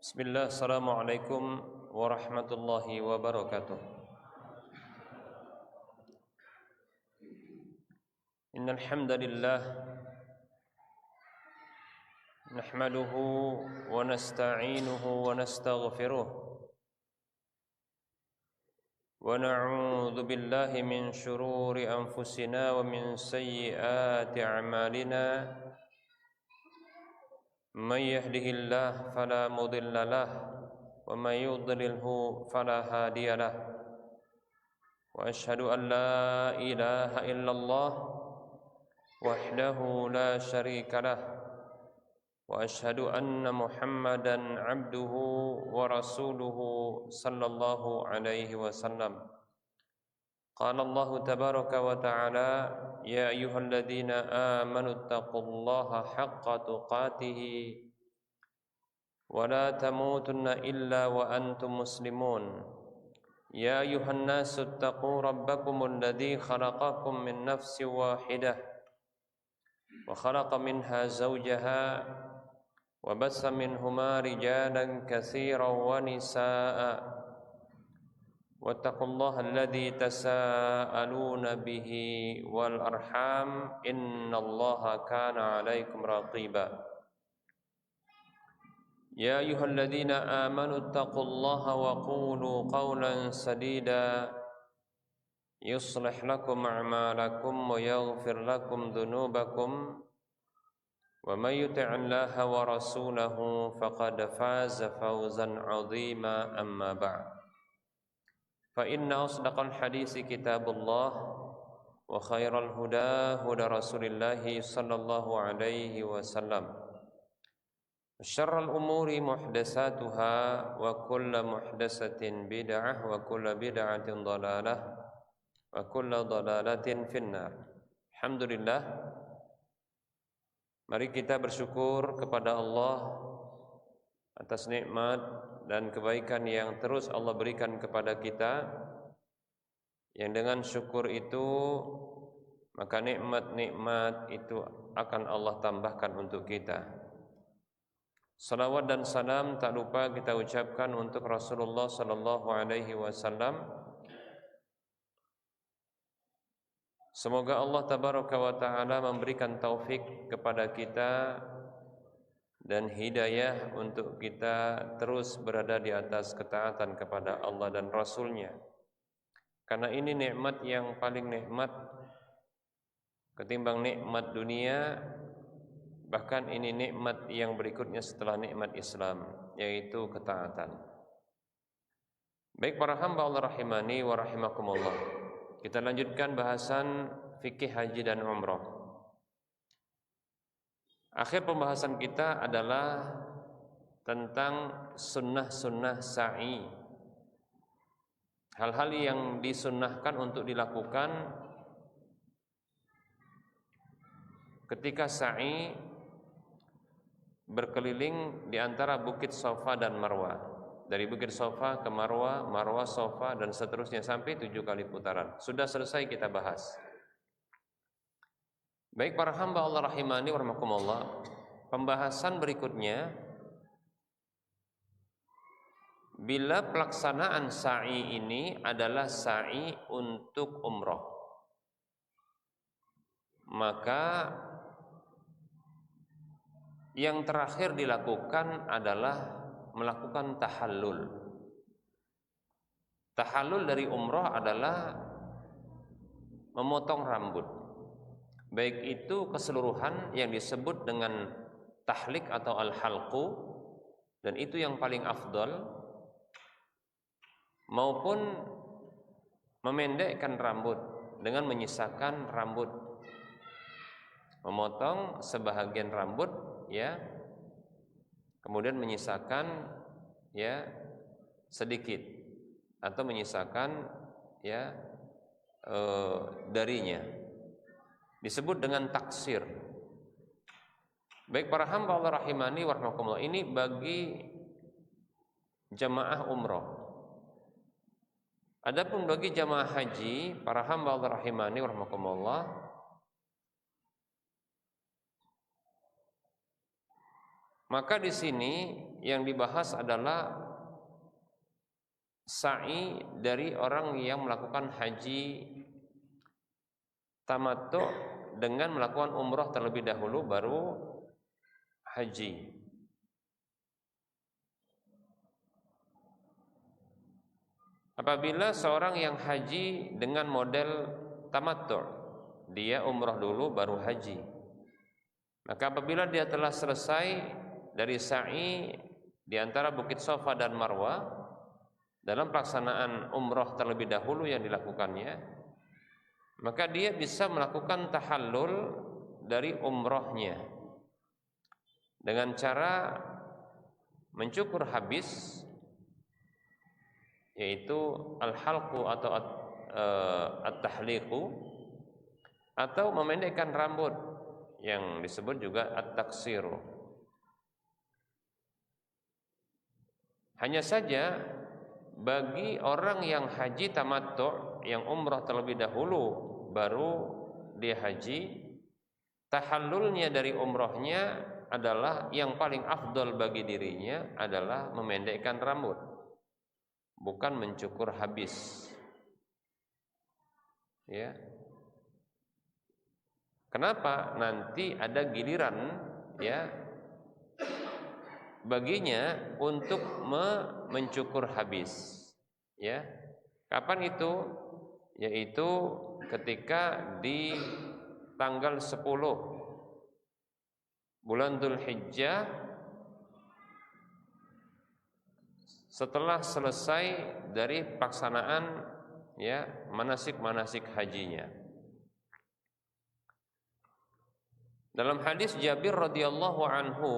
Bismillah, assalamualaikum warahmatullahi wabarakatuh. Innal hamdalillah nahmaduhu wa nasta'inuhu wa nastaghfiruh wa na'udzu billahi min shururi anfusina wa min sayyiati a'malina. Man yahdihillahu fala mudilla lahu wa man yudlilhu fala hadiya lahu. Wa asyhadu an la ilaha illallah wahdahu la syarika lah wa asyhadu anna Muhammadan abduhu wa rasuluhu sallallahu alaihi wasallam. Qala Allah tabaraka wa ta'ala, ya ayyuhalladzina amanu taqullaha haqqa tuqatih wa la tamutunna illa wa antum muslimun. Ya ayyuhan nasu taqu rabbakumul ladzi khalaqakum min nafsin wahidah wa khalaqa minha zawjaha wa bassa minhuma rijalan katsiran wa nisaa'a wattaqullaha alladzi tasaaluna bihi wal arham innallaha kana 'alaikum raqiba. Ya ayyuhalladzina amanu taqullaha wa qulu qawlan sadida yuslih lakum a'malakum wa yaghfir lakum dhunubakum wa may yuti'illaha wa rasulahu faqad faza fawzan 'azima. Amma ba'd. Fa inna asdaqal hadisi kitabullah wa khairal huda huda Rasulillah sallallahu alaihi wasallam. Syarrul umuri muhdatsatuha wa kullu muhdatsatin bid'ah wa kullu bid'atin dhalalah wa kullu dhalalatin finnar. Alhamdulillah, mari kita bersyukur kepada Allah atas nikmat dan kebaikan yang terus Allah berikan kepada kita, yang dengan syukur itu maka nikmat-nikmat itu akan Allah tambahkan untuk kita. Salawat dan salam tak lupa kita ucapkan untuk Rasulullah sallallahu alaihi wasallam. Semoga Allah tabaraka wa taala memberikan taufik kepada kita dan hidayah untuk kita terus berada di atas ketaatan kepada Allah dan Rasul-Nya. Karena ini nikmat yang paling nikmat ketimbang nikmat dunia, bahkan ini nikmat yang berikutnya setelah nikmat Islam, yaitu ketaatan. Baik para hamba Allah rahimani wa rahimakumullah, kita lanjutkan bahasan fikih haji dan umrah. Akhir pembahasan kita adalah tentang sunnah-sunnah sa'i. Hal-hal yang disunnahkan untuk dilakukan ketika sa'i berkeliling di antara Bukit Safa dan Marwah. Dari Bukit Safa ke Marwah, Marwah Safa dan seterusnya sampai 7 kali putaran. Sudah selesai kita bahas. Baik para hamba Allah rahimani wa rahmakumullah, pembahasan berikutnya, bila pelaksanaan sa'i ini adalah sa'i untuk umrah, maka yang terakhir dilakukan adalah melakukan tahallul. Tahallul dari umrah adalah memotong rambut, baik itu keseluruhan yang disebut dengan tahlik atau al-halqu, dan itu yang paling afdal, maupun memendekkan rambut dengan menyisakan rambut, memotong sebahagian rambut ya, kemudian menyisakan ya sedikit atau menyisakan ya darinya, disebut dengan taksir. Baik para hamba Allah rahimani wa rahmakumullah, ini bagi jamaah umrah. Adapun bagi jamaah haji, para hamba Allah rahimani wa rahmakumullah, maka di sini yang dibahas adalah sa'i dari orang yang melakukan haji tamattu dengan melakukan umrah terlebih dahulu baru haji. Apabila seorang yang haji dengan model tamattu, dia umrah dulu baru haji, maka apabila dia telah selesai dari sa'i di antara Bukit Safa dan Marwah dalam pelaksanaan umrah terlebih dahulu yang dilakukannya, maka dia bisa melakukan tahallul dari umrahnya dengan cara mencukur habis, yaitu al-halqu atau at-tahliqu, atau memendekkan rambut yang disebut juga at-taksiru. Hanya saja bagi orang yang haji tamattu, yang umrah terlebih dahulu baru dia haji, tahallulnya dari umrahnya adalah yang paling afdol bagi dirinya adalah memendekkan rambut, bukan mencukur habis. Ya. Kenapa? Nanti ada giliran ya baginya untuk mencukur habis. Ya. Kapan itu? Yaitu ketika di tanggal 10 bulan Dzulhijjah, setelah selesai dari pelaksanaan ya manasik-manasik hajinya. Dalam hadis Jabir radhiyallahu anhu,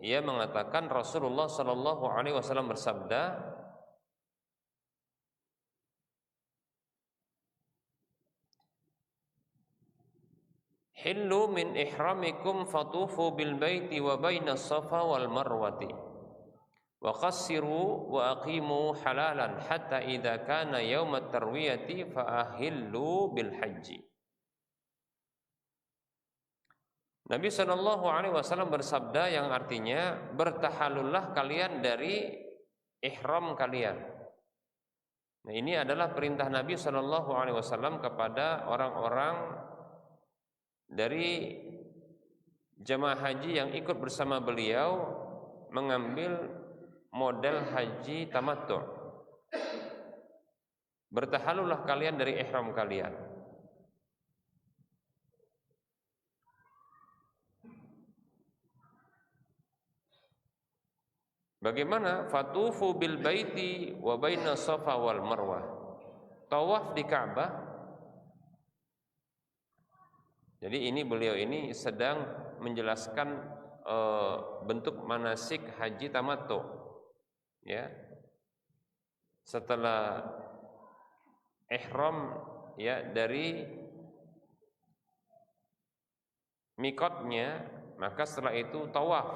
ia mengatakan Rasulullah sallallahu alaihi wasallam bersabda, "Hillu min ihramikum fatufu bil baiti wa bainas safa wal marwati wa qassiru wa aqimu halalan hatta idza kana yaumat tarwiyati fa ahillu bil haji." Nabi sallallahu alaihi wasallam bersabda yang artinya, bertahallullah kalian dari ihram kalian. Nah, ini adalah perintah Nabi sallallahu alaihi wasallam kepada orang-orang dari jemaah haji yang ikut bersama beliau mengambil model haji tamattu. Bertahallullah kalian dari ihram kalian. Bagaimana? Fatufu bil baiti wa baina safa wal marwah. Tawaf di Ka'bah. Jadi ini beliau ini sedang menjelaskan bentuk manasik haji tamattu. Ya. Setelah ihram ya dari mikotnya, maka setelah itu tawaf.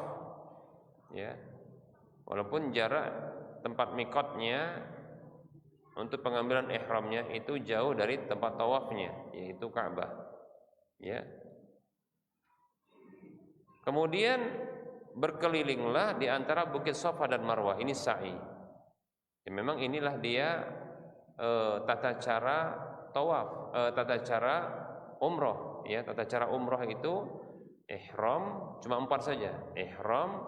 Ya. Walaupun jarak tempat mikotnya untuk pengambilan ihramnya itu jauh dari tempat tawafnya, yaitu Ka'bah. Ya. Kemudian berkelilinglah di antara Bukit Safa dan Marwah. Ini sa'i. Ya, memang inilah dia tata cara tawaf, tata cara umroh. Ya, tata cara umroh itu ihram cuma 4 saja. Ihram,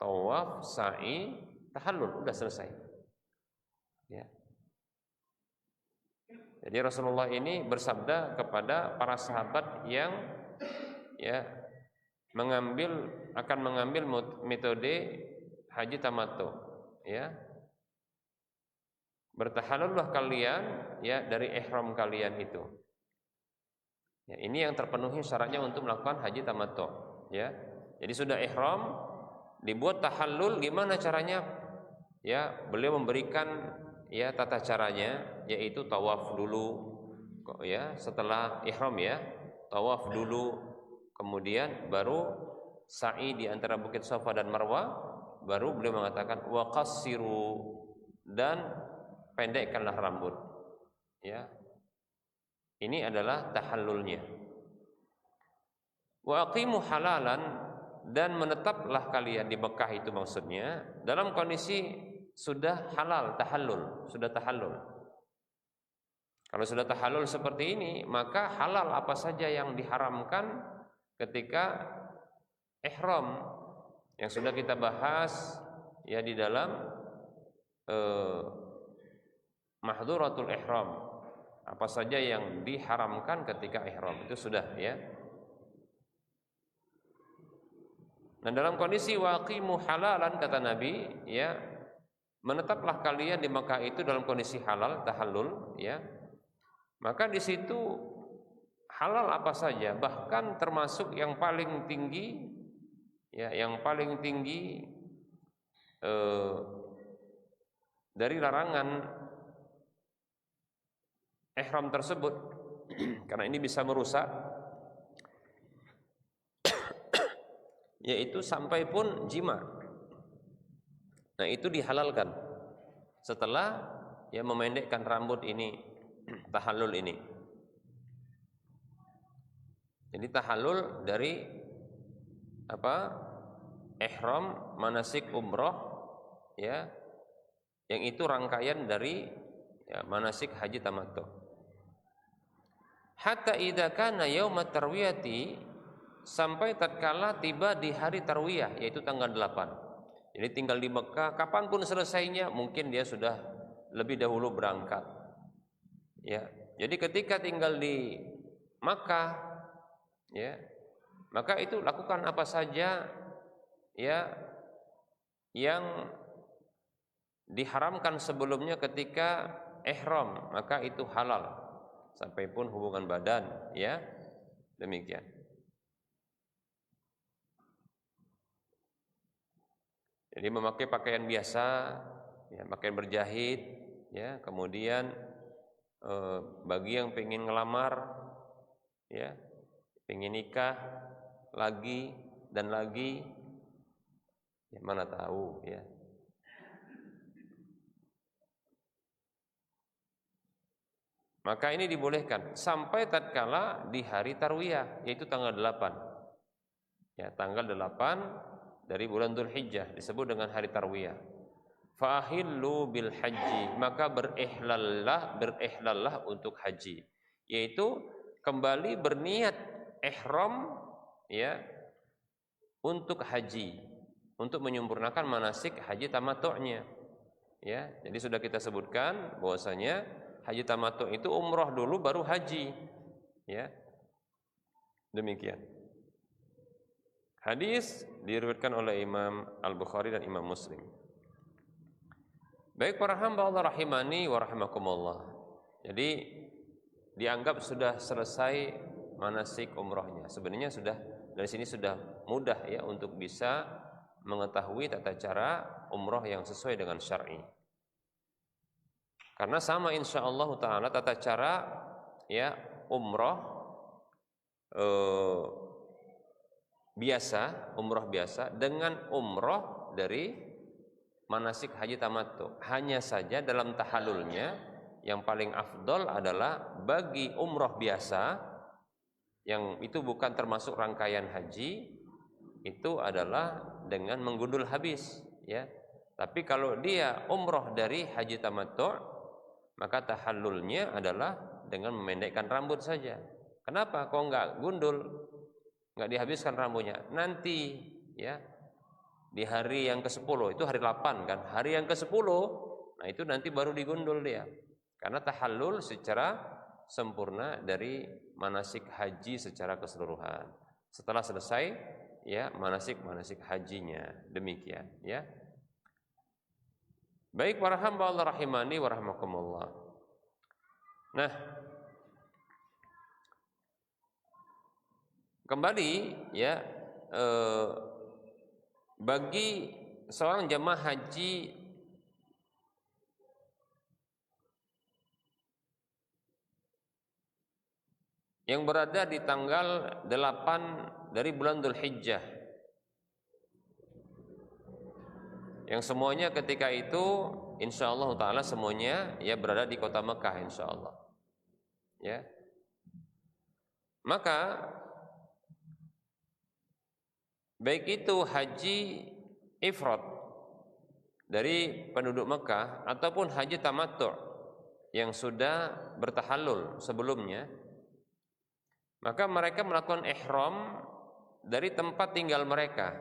tawaf, sa'i, tahallul, udah selesai. Ya. Jadi Rasulullah ini bersabda kepada para sahabat yang ya akan mengambil metode haji tamattu, ya. Bertahallullah kalian ya dari ihram kalian itu. Ya, ini yang terpenuhi syaratnya untuk melakukan haji tamattu, ya. Jadi sudah ihram, dibuat tahallul, gimana caranya? Ya, beliau memberikan ya tata caranya, yaitu tawaf dulu, ya, setelah ihram ya, tawaf dulu, kemudian baru sa'i di antara Bukit Safa dan Marwah, baru beliau mengatakan wa qassiru, dan pendekkanlah rambut. Ya. Ini adalah tahallulnya. Wa aqimu halalan, dan menetaplah kalian di Mekah, itu maksudnya dalam kondisi sudah halal, tahallul, sudah tahallul. Kalau sudah tahallul seperti ini, maka halal apa saja yang diharamkan ketika ihram yang sudah kita bahas ya di dalam mahdhuratul ihram. Apa saja yang diharamkan ketika ihram itu sudah ya. Nah, dalam kondisi waqimu halalan kata Nabi ya, menetaplah kalian di Mekah itu dalam kondisi halal, tahallul ya. Maka di situ halal apa saja, bahkan termasuk yang paling tinggi ya, yang paling tinggi dari larangan ihram tersebut karena ini bisa merusak, yaitu sampai pun jima. Nah, itu dihalalkan setelah ya memendekkan rambut ini, tahallul ini. Jadi tahallul dari apa? Ihram manasik umroh ya, yang itu rangkaian dari ya, manasik haji tamattu. Hatta idza kana yaumat tarwiyati, sampai tatkala tiba di hari tarwiyah yaitu tanggal 8. Jadi tinggal di Mekah, kapanpun selesainya mungkin dia sudah lebih dahulu berangkat. Ya. Jadi ketika tinggal di Makkah ya, maka itu lakukan apa saja ya yang diharamkan sebelumnya ketika ihram, maka itu halal. Sampai pun hubungan badan ya, demikian. Jadi memakai pakaian biasa ya, pakaian berjahit ya, kemudian bagi yang pengen ngelamar ya, pengen nikah lagi dan lagi ya, mana tahu ya. Maka ini dibolehkan sampai tatkala di hari tarwiyah yaitu tanggal 8. Ya, tanggal 8 dari bulan Dzulhijjah disebut dengan hari tarwiyah. Fahillu bil haji, maka berihlallah untuk haji, yaitu kembali berniat ihram ya untuk haji, untuk menyempurnakan manasik haji tamattu'nya. Ya, jadi sudah kita sebutkan bahwasanya haji tamattu itu umroh dulu baru haji. Ya. Demikian. Hadis diriwayatkan oleh Imam Al-Bukhari dan Imam Muslim. Baik para hamba Allah rahimani wa rahimakumullah. Jadi dianggap sudah selesai manasik umrohnya. Sebenarnya sudah dari sini sudah mudah ya untuk bisa mengetahui tata cara umroh yang sesuai dengan syar'i. Karena sama insyaallah taala tata cara ya umroh biasa, umroh biasa dengan umroh dari manasik haji tamattu. Hanya saja dalam tahallulnya yang paling afdol adalah bagi umroh biasa yang itu bukan termasuk rangkaian haji, itu adalah dengan menggundul habis ya. Tapi kalau dia umroh dari haji tamattu, maka tahallulnya adalah dengan memendekkan rambut saja. Kenapa? Kok enggak gundul? Enggak dihabiskan rambutnya. Nanti ya di hari yang ke-10, itu hari 8 kan. Hari yang ke-10, nah itu nanti baru digundul dia. Karena tahallul secara sempurna dari manasik haji secara keseluruhan. Setelah selesai ya manasik hajinya. Demikian ya. Baik para hamba Allah rahimani wa rahimakumullah. Nah, kembali ya bagi seorang jamaah haji yang berada di tanggal 8 dari bulan Dzulhijjah, yang semuanya ketika itu insyaallah taala semuanya ya berada di kota Mekah insyaallah. Ya. Maka baik itu haji ifrad dari penduduk Mekah ataupun haji tamattu' yang sudah bertahallul sebelumnya, maka mereka melakukan ihram dari tempat tinggal mereka.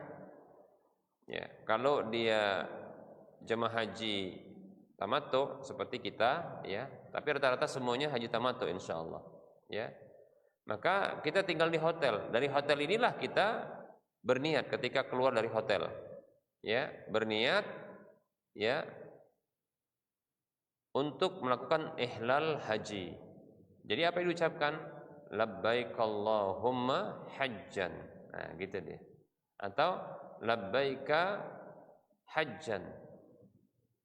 Ya, kalau dia jemaah haji tamattu seperti kita, ya, tapi rata-rata semuanya haji tamattu insyaallah, ya. Maka kita tinggal di hotel. Dari hotel inilah kita berniat ketika keluar dari hotel, ya, berniat, ya, untuk melakukan ihlal haji. Jadi apa yang diucapkan? Labbaik Allahumma hajjan. Nah, gitu dia. Atau labbaika hajjan.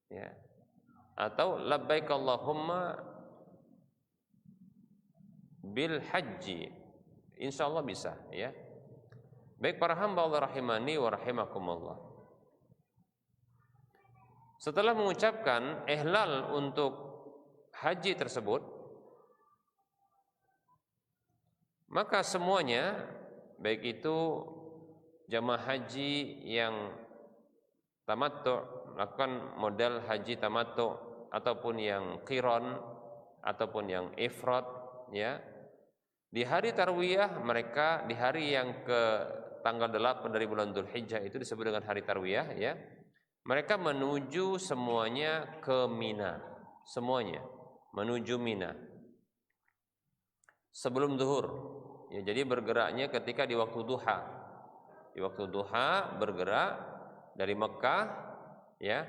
Ya. Atau labbaik Allahumma bil haji. Insyaallah bisa, ya. Baik para hamba Allah rahimani wa rahimakumullah. Setelah mengucapkan ihlal untuk haji tersebut, maka semuanya, baik itu jamaah haji yang tamattu, melakukan model haji tamattu, ataupun yang qiran, ataupun yang ifrad, ya, di hari tarwiyah mereka, di hari yang ke tanggal 8 dari bulan Dzulhijjah itu disebut dengan hari tarwiyah, ya, mereka menuju semuanya ke Mina, semuanya menuju Mina sebelum zuhur, ya. Jadi bergeraknya ketika di waktu duha. Di waktu duha bergerak dari Mekah, ya,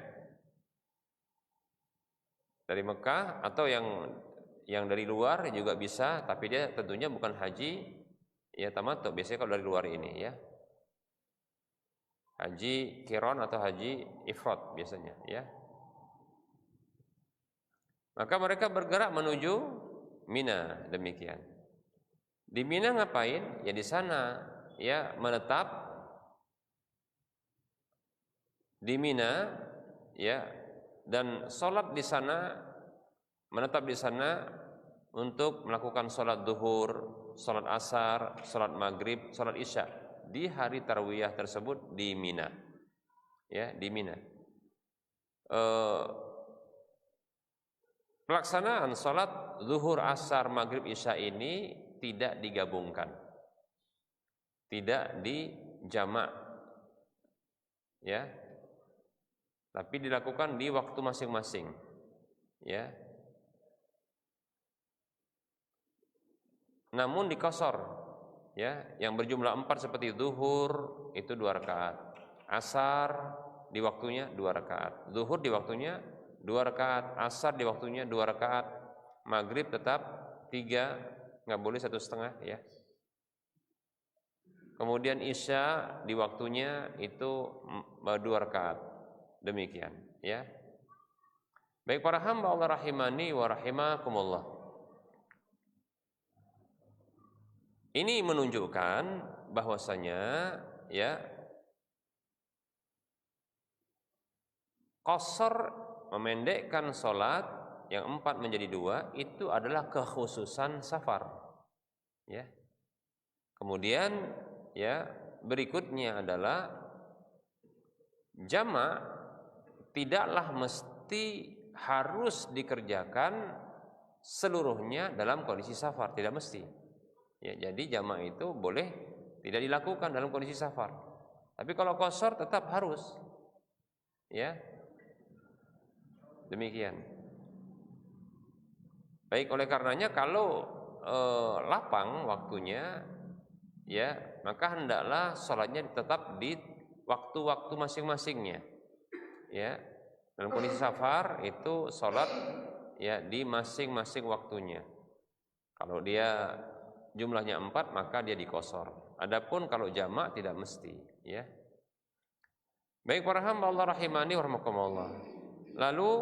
dari Mekah, atau yang dari luar juga bisa, tapi dia tentunya bukan haji, ya, tamattu. Biasanya kalau dari luar ini, ya, haji qiran atau haji ifrad biasanya, ya. Maka mereka bergerak menuju Mina, demikian. Di Mina ngapain? Ya di sana, ya, menetap di Mina, ya, dan sholat di sana, menetap di sana untuk melakukan sholat duhur, sholat asar, sholat maghrib, sholat isya di hari tarwiyah tersebut di Mina, ya, di Mina. Pelaksanaan sholat zuhur, asar, maghrib, isya ini tidak digabungkan, tidak dijamak, ya, tapi dilakukan di waktu masing-masing, ya. Namun dikosor, ya, yang berjumlah 4 seperti zuhur itu 2 rakaat, asar di waktunya 2 rakaat, zuhur di waktunya 2 rakaat, asar di waktunya 2 rakaat, maghrib tetap 3, nggak boleh 1,5, ya. Kemudian isya di waktunya itu 2 rakaat, demikian, ya. Baik para hamba Allah rahimani wa rahimakumullah. Ini menunjukkan bahwasanya, ya, qasar, memendekkan sholat yang 4 menjadi 2 itu adalah kekhususan safar, ya. Kemudian, ya, berikutnya adalah jamak tidaklah mesti harus dikerjakan seluruhnya dalam kondisi safar, tidak mesti, ya. Jadi jamak itu boleh tidak dilakukan dalam kondisi safar, tapi kalau qasar tetap harus, ya, demikian. Baik, oleh karenanya kalau lapang waktunya, ya, maka hendaklah sholatnya tetap di waktu-waktu masing-masingnya, ya. Dalam kondisi safar itu sholat, ya, di masing-masing waktunya. Kalau dia jumlahnya 4 maka dia dikosor. Adapun kalau jamak tidak mesti, ya. Baik para hamba Allah rahimani wa rahimakumullah. Lalu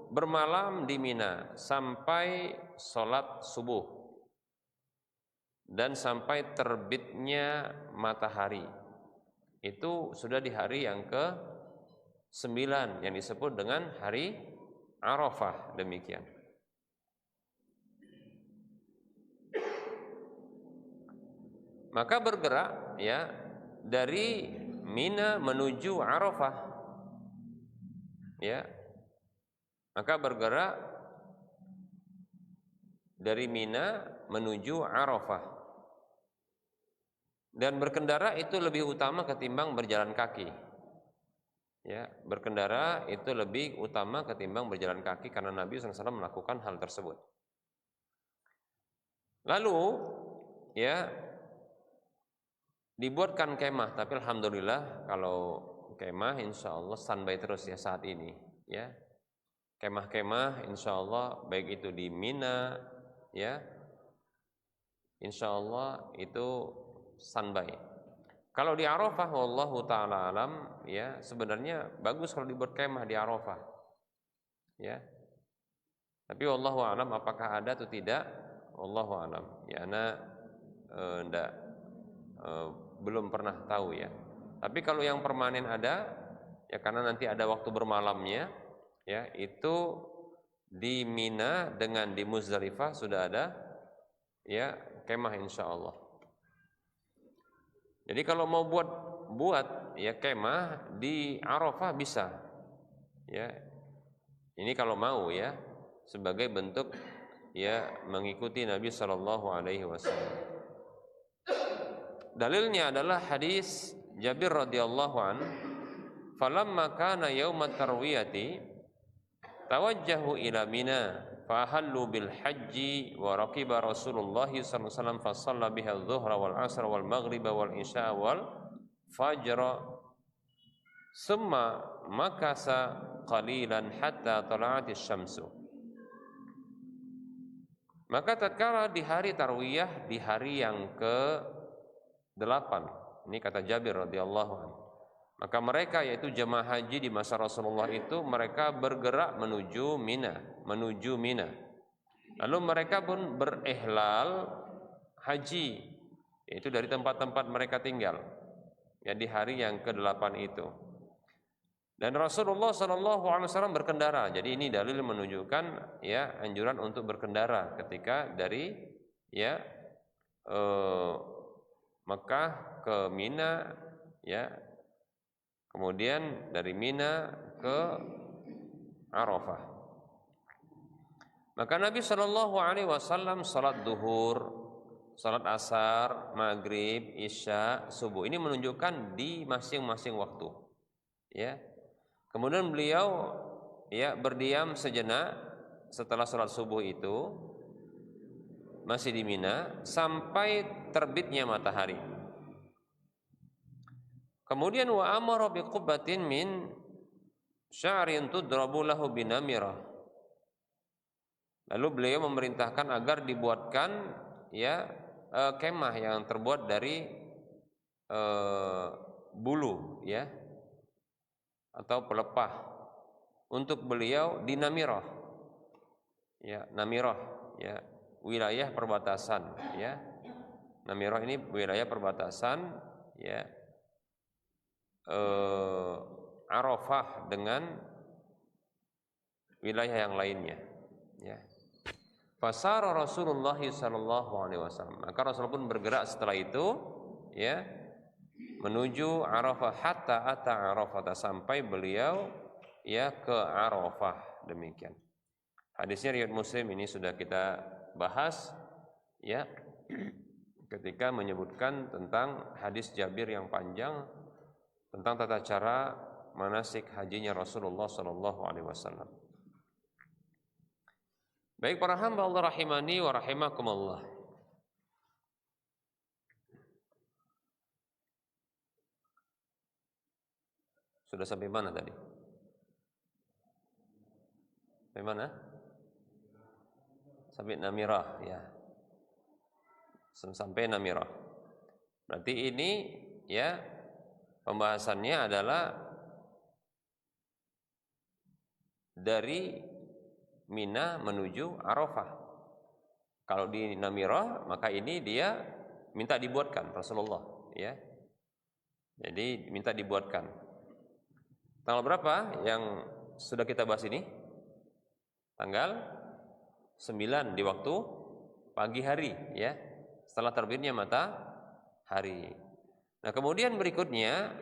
bermalam di Mina sampai sholat subuh dan sampai terbitnya matahari. Itu sudah di hari yang ke-9 yang disebut dengan hari Arafah, demikian. Maka bergerak, ya, dari Mina menuju Arafah, ya, maka bergerak dari Mina menuju Arafah. Dan berkendara itu lebih utama ketimbang berjalan kaki. Ya, berkendara itu lebih utama ketimbang berjalan kaki karena Nabi SAW melakukan hal tersebut. Lalu, ya, dibuatkan kemah, tapi alhamdulillah kalau kemah insya Allah standby terus ya saat ini. Ya, kemah-kemah insya Allah baik itu di Mina, ya, insya Allah itu standby. Kalau di Arafah, wallahu taala alam, ya, sebenarnya bagus kalau dibuat kemah di Arafah, ya. Tapi wallahu alam apakah ada atau tidak, wallahu alam. Ya, belum pernah tahu ya. Tapi kalau yang permanen ada, ya karena nanti ada waktu bermalamnya, ya, itu di Mina dengan di Muzdalifah sudah ada, ya, kemah insya Allah. Jadi kalau mau buat ya kemah di Arafah bisa, ya. Ini kalau mau ya, sebagai bentuk ya mengikuti Nabi Shallallahu Alaihi Wasallam. Dalilnya adalah hadis Jabir radhiyallahu an, falamma kana yaumat tarwiyati tawajjahu ila Mina fahallu bil haji wa raqiba Rasulullah sallallahu alaihi wasallam fa shalla biha adh-dhuhra wal 'asra wal maghriba wal isya wal fajra summa makasa qalilan hatta tala'atis syamsu. Maka tatkala di hari tarwiyah, di hari yang ke-8, ini kata Jabir radhiyallahu anhu, maka mereka yaitu jemaah haji di masa Rasulullah itu mereka bergerak menuju Mina. Lalu mereka pun berihlal haji, yaitu dari tempat-tempat mereka tinggal, ya, di hari yang ke-8 itu. Dan Rasulullah SAW berkendara. Jadi ini dalil menunjukkan ya anjuran untuk berkendara ketika dari ya Mekah ke Mina, ya. Kemudian dari Mina ke Arafah. Maka Nabi Shallallahu Alaihi Wasallam salat duhur, salat asar, maghrib, isya, subuh. Ini menunjukkan di masing-masing waktu. Ya. Kemudian beliau ya berdiam sejenak setelah salat subuh itu masih di Mina sampai terbitnya matahari. Kemudian wa amara bi qubbatin min sya'rin tudrabu lahu binamirah. Lalu beliau memerintahkan agar dibuatkan ya kemah yang terbuat dari bulu, ya, atau pelepah untuk beliau di Namirah. Ya, Namirah, ya, wilayah perbatasan, ya. Namirah ini wilayah perbatasan, ya, Arafah dengan wilayah yang lainnya, ya. Fasara Rasulullah sallallahu alaihi wasallam. Maka Rasul pun bergerak setelah itu, ya, menuju Arafah hatta ata Arafah, sampai beliau ya ke Arafah. Demikian. Hadisnya riwayat Muslim, ini sudah kita bahas, ya, ketika menyebutkan tentang hadis Jabir yang panjang tentang tata cara manasik hajinya Rasulullah sallallahu alaihi wasallam. Baik para hamba Allah rahimani wa rahimakumullah. Sudah sampai mana tadi? Sampai mana? Sampai Namirah, ya. Sampai Namirah. Berarti ini ya pembahasannya adalah dari Mina menuju Arafah. Kalau di Namirah maka ini dia minta dibuatkan Rasulullah, ya. Jadi minta dibuatkan. Tanggal berapa yang sudah kita bahas ini? Tanggal 9 di waktu pagi hari, ya, setelah terbitnya matahari. Nah, kemudian berikutnya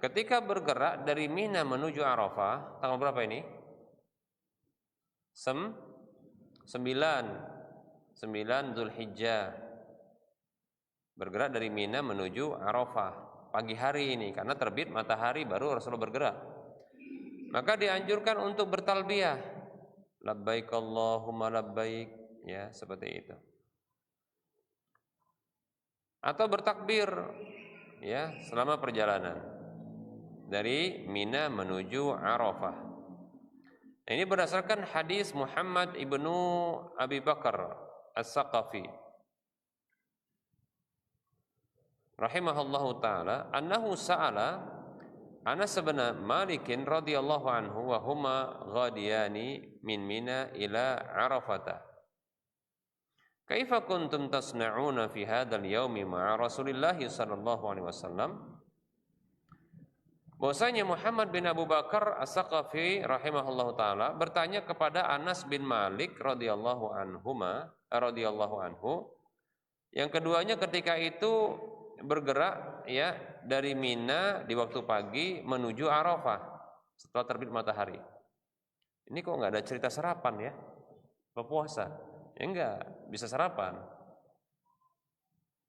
ketika bergerak dari Mina menuju Arafah, tanggal berapa ini? 9 Zulhijjah. Bergerak dari Mina menuju Arafah pagi hari ini, karena terbit matahari baru Rasulullah bergerak. Maka dianjurkan untuk bertalbiyah, labbaik Allahumma labbaik, ya, seperti itu. Atau bertakbir, ya, selama perjalanan dari Mina menuju Arafah. Ini berdasarkan hadis Muhammad ibnu Abi Bakar As-Saqafi rahimahullahu taala, annahu sa'ala Anas bin Malik radhiyallahu anhu wa huma ghadiyani min Mina ila Arafah. Kaifa kuntum tasna'una fi hadzal yaumi ma'a Rasulillah sallallahu alaihi wasallam? Bahwasanya Muhammad bin Abu Bakar As-Saqafi rahimahullahu taala bertanya kepada Anas bin Malik radhiyallahu anhu, yang keduanya ketika itu bergerak, ya, dari Mina di waktu pagi menuju Arafah setelah terbit matahari. Ini kok nggak ada cerita sarapan, ya, berpuasa? Ya enggak, bisa sarapan.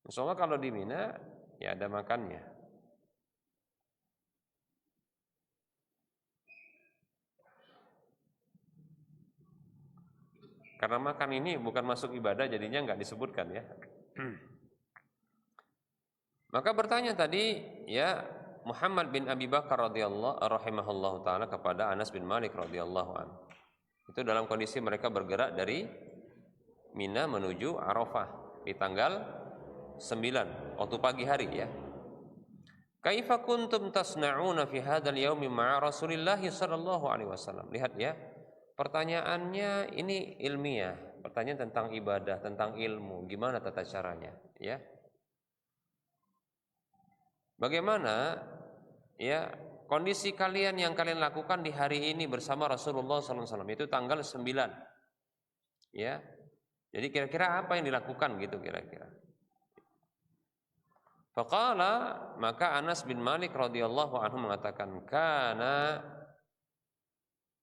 Insyaallah kalau di Mina ya ada makannya. Karena makan ini bukan masuk ibadah, jadinya nggak disebutkan, ya. Maka bertanya tadi, ya, Muhammad bin Abi Bakar rahimahullahu taala kepada Anas bin Malik radhiyallahu anhu. Itu dalam kondisi mereka bergerak dari Mina menuju Arafah di tanggal 9 waktu pagi hari, ya. Kaifa kuntum tasna'una fi hadzal yaumi ma'a Rasulillah sallallahu alaihi wasallam. Lihat, ya. Pertanyaannya ini ilmiah, pertanyaan tentang ibadah, tentang ilmu, gimana tata caranya, ya. Bagaimana, ya, kondisi kalian yang kalian lakukan di hari ini bersama Rasulullah SAW, itu tanggal 9, ya. Jadi kira-kira apa yang dilakukan gitu kira-kira. Faqala, maka Anas bin Malik radhiyallahu anhu mengatakan, kana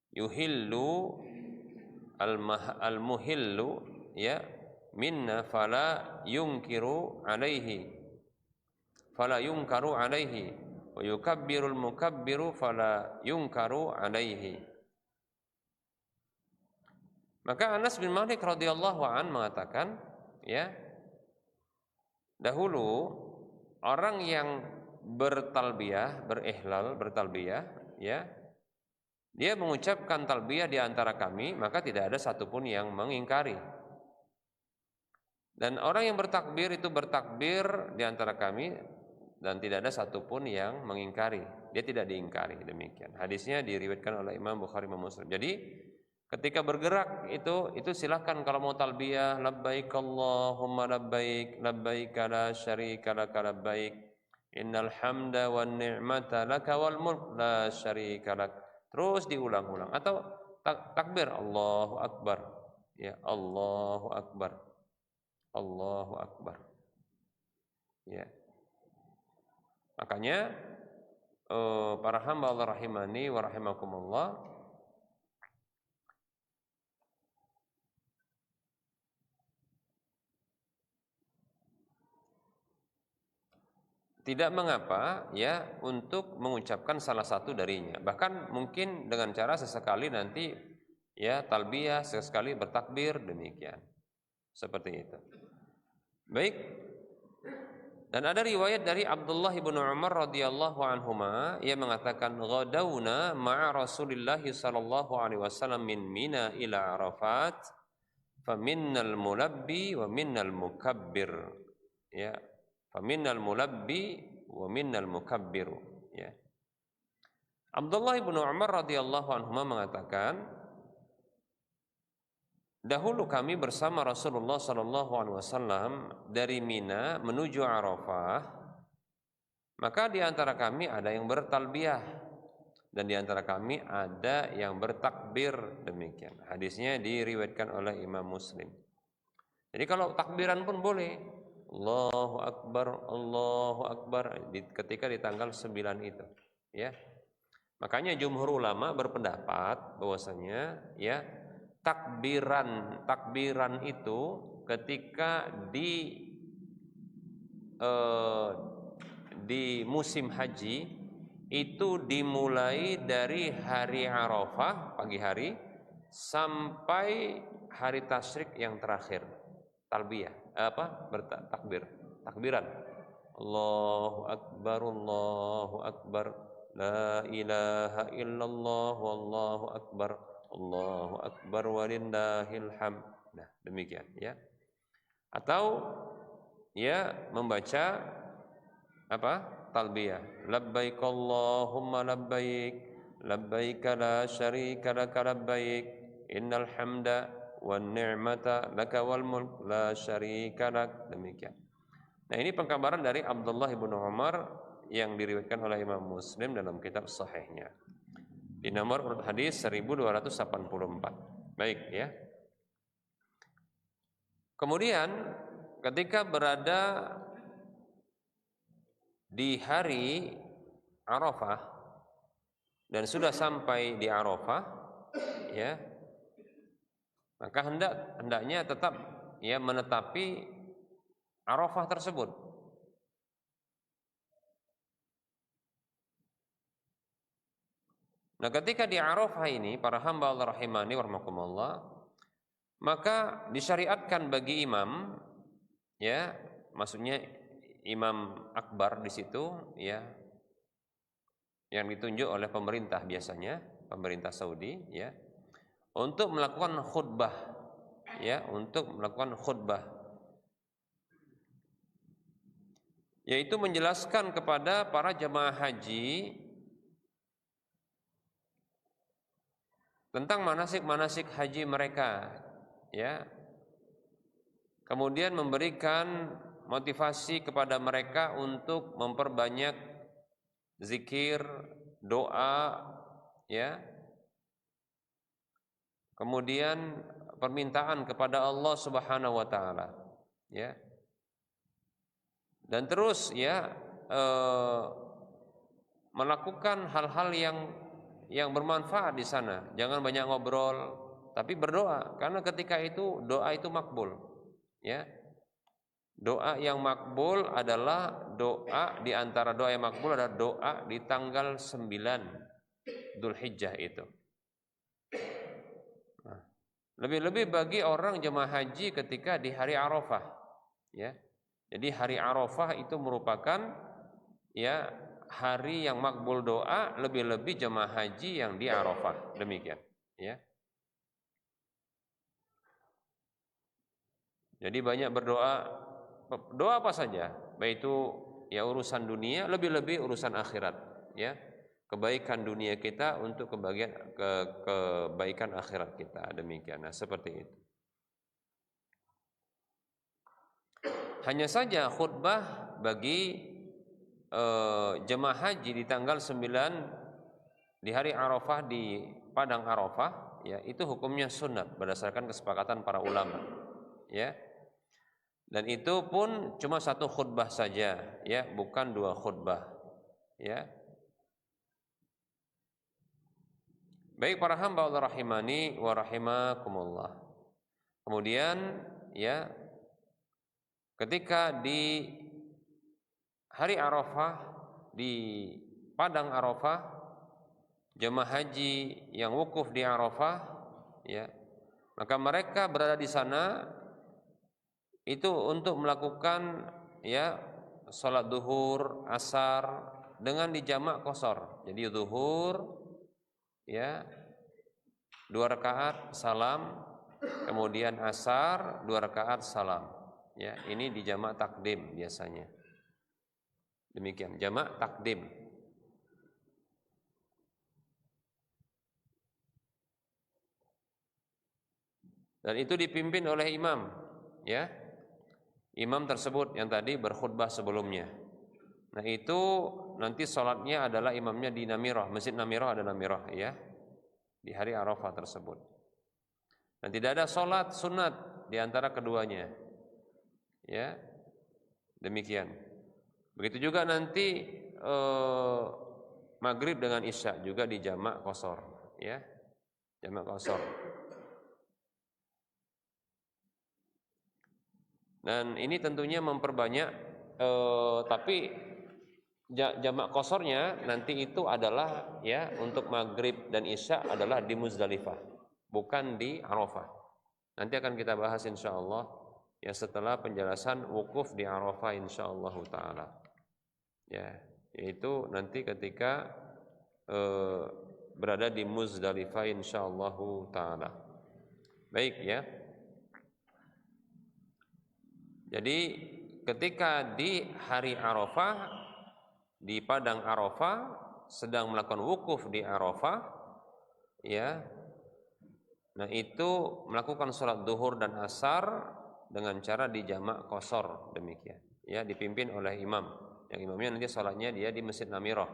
yuhillu al-muhillu, ya, minna fala yunkaru alaihi wa yukabbirul mukabbiru fala yunkaru alaihi. Maka Anas bin Malik radhiyallahu an mengatakan, ya, dahulu orang yang bertalbiyah, bertalbiyah, ya, dia mengucapkan talbiyah di antara kami, maka tidak ada satupun yang mengingkari. Dan orang yang bertakbir itu bertakbir di antara kami, dan tidak ada satupun yang mengingkari. Dia tidak diingkari, demikian. Hadisnya diriwayatkan oleh Imam Bukhari dan Muslim. Jadi ketika bergerak itu silakan kalau mau talbiyah, labbaik Allahumma labbaik, labbaik la syarika lak labbaik, innal hamda wan ni'mata laka wal mulk la syarika lak. Terus diulang-ulang, atau takbir Allahu akbar, ya, Allahu akbar, Allahu akbar, ya. Makanya para hamba Allah rahimani wa rahimakumullah, tidak mengapa, ya, untuk mengucapkan salah satu darinya. Bahkan mungkin dengan cara sesekali nanti, ya, talbiyah, sesekali bertakbir, demikian. Seperti itu. Baik. Dan ada riwayat dari Abdullah bin Umar radhiyallahu anhuma, ia mengatakan, ghadawna ma'a Rasulillah sallallahu alaihi wasallam min Mina ila Arafat, faminnal mulabbi wa minnal mukabbir, ya, faminnal mulabbi wa minnal mukabbir, ya. Abdullah bin Umar radhiyallahu anhuma mengatakan, dahulu kami bersama Rasulullah sallallahu alaihi wasallam dari Mina menuju Arafah, maka di antara kami ada yang bertalbiyah dan di antara kami ada yang bertakbir, demikian. Hadisnya diriwayatkan oleh Imam Muslim. Jadi kalau takbiran pun boleh, Allahu akbar ketika di tanggal 9 itu. ya. Makanya jumhur ulama berpendapat bahwasanya ya takbiran itu ketika di musim haji itu dimulai dari hari Arafah pagi hari sampai hari tasyrik yang terakhir. Talbiyah takbiran. Allahu akbar, la ilaha illallah, Allahu akbar walillahil hamd. Nah, demikian ya. Atau ya membaca talbiyah, labbaik Allahumma labbaik, labbaik la syarika laka labbaik, innal hamda wan ni'mata laka wal mulk la syarika lak. Demikian. Nah, ini pengkabaran dari Abdullah ibnu Umar yang diriwayatkan oleh Imam Muslim dalam kitab sahihnya di nomor urut hadis 1284. Baik ya. Kemudian ketika berada di hari Arafah dan sudah sampai di Arafah ya, maka hendaknya tetap ya menetapi Arafah tersebut. Nah, ketika di Arafah ini para hamba Allah rahimani warahmatullah, maka disyariatkan bagi imam ya, maksudnya imam akbar di situ ya, yang ditunjuk oleh pemerintah biasanya, pemerintah Saudi ya, untuk melakukan khutbah ya, yaitu menjelaskan kepada para jemaah haji tentang manasik-manasik haji mereka ya. Kemudian memberikan motivasi kepada mereka untuk memperbanyak zikir, doa ya. Kemudian permintaan kepada Allah Subhanahu wa taala ya. Dan terus ya melakukan hal-hal yang bermanfaat di sana. Jangan banyak ngobrol, tapi berdoa, karena ketika itu doa itu makbul. Ya. Doa yang makbul adalah doa, di antara doa yang makbul adalah doa di tanggal 9 Dzulhijjah itu. Nah, lebih-lebih bagi orang jemaah haji ketika di hari Arafah, ya. Jadi hari Arafah itu merupakan ya hari yang makbul doa, lebih-lebih jemaah haji yang di Arafah. Demikian, ya. Jadi banyak berdoa, doa apa saja, baik itu ya urusan dunia, lebih-lebih urusan akhirat, ya. Kebaikan dunia kita untuk kebaikan akhirat kita. Demikian. Nah, seperti itu. Hanya saja khutbah bagi jemaah haji di tanggal 9 di hari Arafah di padang Arafah ya, itu hukumnya sunat berdasarkan kesepakatan para ulama ya. Dan itu pun cuma satu khutbah saja ya, bukan dua khutbah ya. Baik para hamba Allah rahimani wa rahimakumullah. Kemudian ya, ketika di hari Arafah di padang Arafah, jemaah haji yang wukuf di Arafah ya, maka mereka berada di sana itu untuk melakukan ya salat duhur, asar dengan dijamak qashar. Jadi duhur ya 2 rakaat salam, kemudian asar 2 rakaat salam. Ya, ini dijamak takdim biasanya. Demikian, jamak takdim. Dan itu dipimpin oleh imam, ya. Imam tersebut yang tadi berkhutbah sebelumnya. Nah, itu nanti sholatnya adalah imamnya di Namirah, Masjid Namirah ada Namirah ya, di hari Arafah tersebut. Dan tidak ada sholat sunat di antara keduanya. Ya. Demikian. Begitu juga nanti maghrib dengan isya juga di jamak qashar, ya, jamak qashar. Dan ini tentunya memperbanyak, tapi jamak qasharnya nanti itu adalah ya untuk maghrib dan isya adalah di Muzdalifah, bukan di Arafah. Nanti akan kita bahas insyaallah ya setelah penjelasan wukuf di Arafah insyaallah taala. Ya, yaitu nanti ketika berada di Muzdalifah insyaallah taala. Baik ya. Jadi ketika di hari Arafah, di padang Arafah, sedang melakukan wukuf di Arafah, ya, nah itu melakukan sholat duhur dan asar dengan cara di jamak qashar, demikian, ya, dipimpin oleh imam. Yang imamnya nanti sholatnya dia di Masjid Namirah.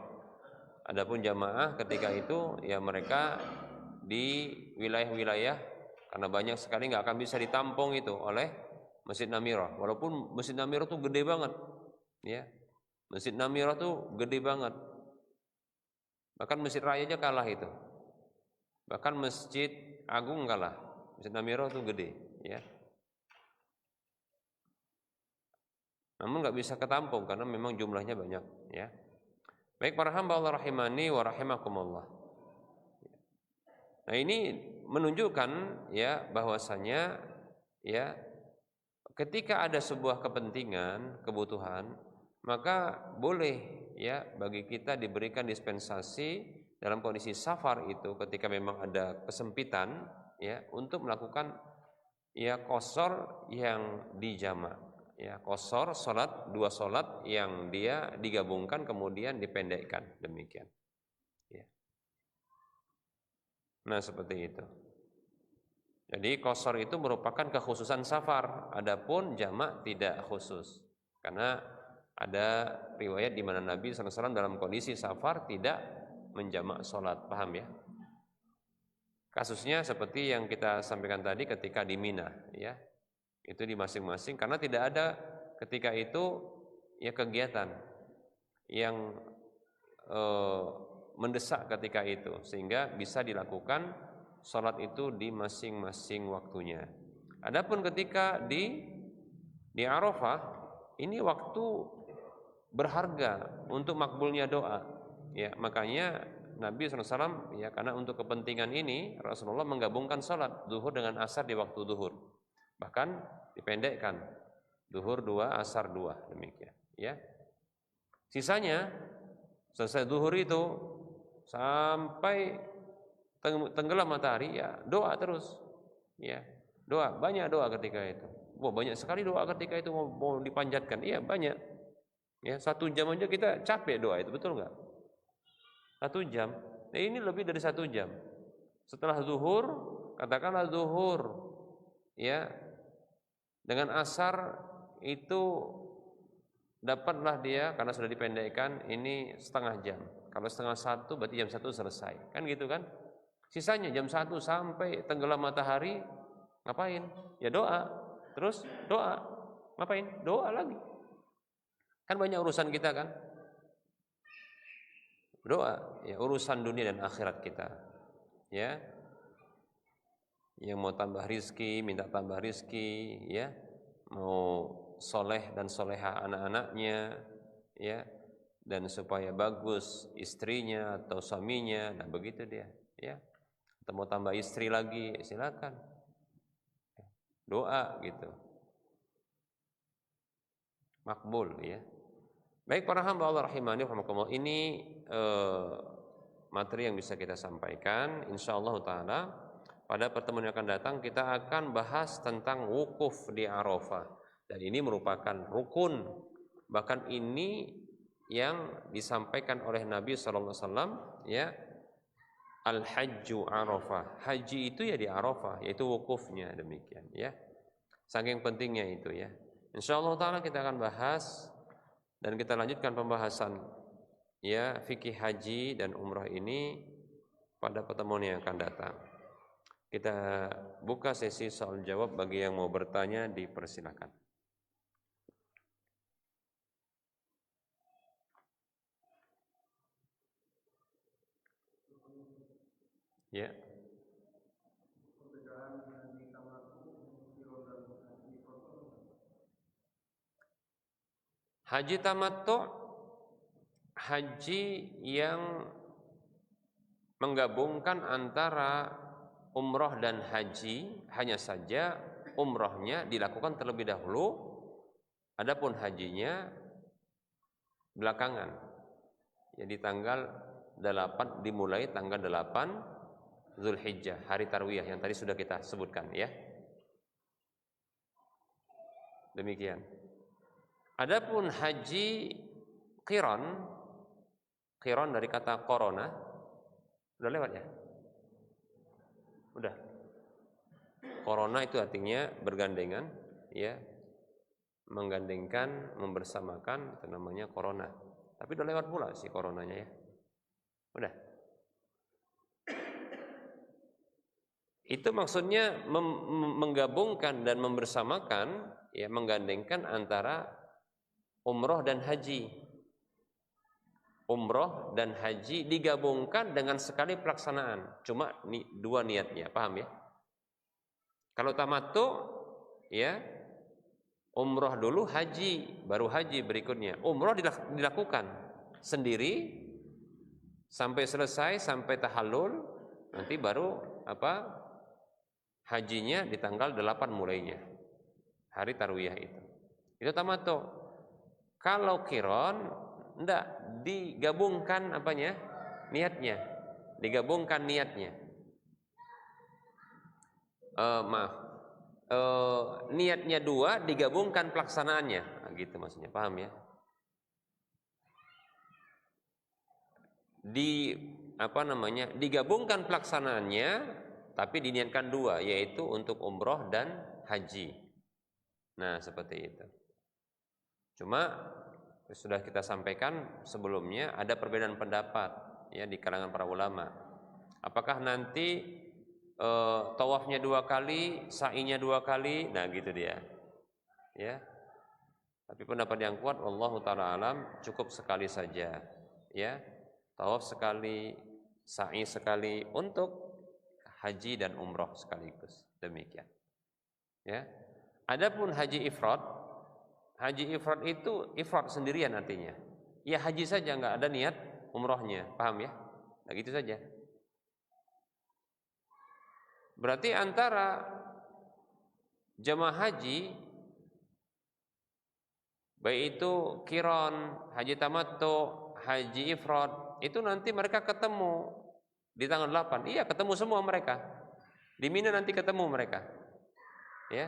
Adapun jamaah ketika itu ya mereka di wilayah-wilayah, karena banyak sekali nggak akan bisa ditampung itu oleh Masjid Namirah. Walaupun Masjid Namirah tuh gede banget, ya. Masjid Namirah tuh gede banget. Bahkan Masjid Raya aja kalah itu. Bahkan Masjid Agung kalah. Masjid Namirah tuh gede, ya. Namun nggak bisa ketampung karena memang jumlahnya banyak, ya. Baik para hamba Allah rahimani wa rahimakumullah. Nah, ini menunjukkan ya bahwasanya ya ketika ada sebuah kepentingan, kebutuhan, maka boleh ya bagi kita diberikan dispensasi dalam kondisi safar itu ketika memang ada kesempitan ya untuk melakukan ya qashar yang dijamak. Ya, qashar salat, dua salat yang dia digabungkan kemudian dipendekkan, demikian. Ya. Nah, seperti itu. Jadi qashar itu merupakan kekhususan safar, adapun jamak tidak khusus. Karena ada riwayat di mana Nabi SAW dalam kondisi safar tidak menjamak sholat, paham ya? Kasusnya seperti yang kita sampaikan tadi ketika di Mina, ya, itu di masing-masing, karena tidak ada ketika itu ya kegiatan yang mendesak ketika itu, sehingga bisa dilakukan sholat itu di masing-masing waktunya. Adapun ketika di Arafah, ini waktu berharga untuk makbulnya doa. Ya, makanya Nabi SAW ya karena untuk kepentingan ini Rasulullah menggabungkan sholat zuhur dengan asar di waktu zuhur. Bahkan dipendekkan. Zuhur 2, asar 2, demikian, ya. Sisanya selesai zuhur itu sampai tenggelam matahari ya doa terus, ya, doa, banyak doa ketika itu. Wah, banyak sekali doa ketika itu mau dipanjatkan, iya banyak, ya, 1 jam aja kita capek doa itu, betul nggak? 1 jam, nah ini lebih dari 1 jam. Setelah zuhur, katakanlah zuhur, ya, dengan asar itu dapatlah dia karena sudah dipendekkan ini setengah jam. Kalau setengah 1 berarti jam 1 selesai, kan gitu kan? Sisanya jam 1 sampai tenggelam matahari ngapain? Ya doa. Terus doa. Ngapain? Doa lagi. Kan banyak urusan kita kan? Doa, ya, urusan dunia dan akhirat kita. Ya. Yang mau tambah rizki, minta tambah rizki, ya. Mau soleh dan soleha anak-anaknya, ya. Dan supaya bagus istrinya atau suaminya, nah begitu dia, ya. Atau mau tambah istri lagi, silakan. Doa gitu. Makbul, ya. Baik para hamba Allah rahimani rahimakumullah, ini materi yang bisa kita sampaikan. Insyaallah taala pada pertemuan yang akan datang kita akan bahas tentang wukuf di Arafah. Dan ini merupakan rukun. Bahkan ini yang disampaikan oleh Nabi sallallahu alaihi wasallam, ya. Al-hajju Arafah. Haji itu ya di Arafah, yaitu wukufnya, demikian, ya. Saking pentingnya itu, ya. Insyaallah taala kita akan bahas dan kita lanjutkan pembahasan, ya, fikih haji dan umrah ini pada pertemuan yang akan datang. Kita buka sesi soal jawab, bagi yang mau bertanya dipersilakan. Ya. Haji tamattu haji yang menggabungkan antara umroh dan haji, hanya saja umrohnya dilakukan terlebih dahulu, adapun hajinya belakangan. Jadi tanggal 8, dimulai tanggal 8 Zulhijjah, hari Tarwiyah yang tadi sudah kita sebutkan ya. Demikian. Adapun haji qiran dari kata korona, udah lewat ya? Udah. Korona itu artinya bergandengan, ya, menggandengkan, membersamakan, itu namanya korona. Tapi udah lewat pula sih koronanya ya. Udah. Itu maksudnya menggabungkan dan membersamakan, ya, menggandengkan antara umroh dan haji. Umroh dan haji digabungkan dengan sekali pelaksanaan. Cuma dua niatnya, paham ya? Kalau tamattu, ya, umroh dulu, haji, baru haji berikutnya. Umroh dilakukan sendiri sampai selesai, sampai tahallul, nanti baru hajinya di tanggal 8 mulainya, hari Tarwiyah itu. Itu tamattu. Kalau qiran enggak, digabungkan niatnya. Digabungkan niatnya. Niatnya dua, digabungkan pelaksanaannya. Nah, gitu maksudnya, paham ya? Digabungkan pelaksanaannya, tapi diniatkan dua, yaitu untuk umroh dan haji. Nah, seperti itu. Cuma sudah kita sampaikan sebelumnya, ada perbedaan pendapat ya di kalangan para ulama. Apakah nanti tawafnya 2 kali, sa'inya 2 kali? Nah, gitu dia. Ya. Tapi pendapat yang kuat, wallahu taala alam, cukup sekali saja. Ya. Tawaf sekali, sa'i sekali, untuk haji dan umroh sekaligus. Demikian. Ya. Adapun haji ifrad itu ifrad sendirian artinya. Ya haji saja, enggak ada niat umrohnya, paham ya? Nah, gitu saja. Berarti antara jemaah haji, baik itu qiran, haji tamattu, haji ifrad, itu nanti mereka ketemu di tanggal 8. Iya, ketemu semua mereka. Di Mina nanti ketemu mereka. Ya.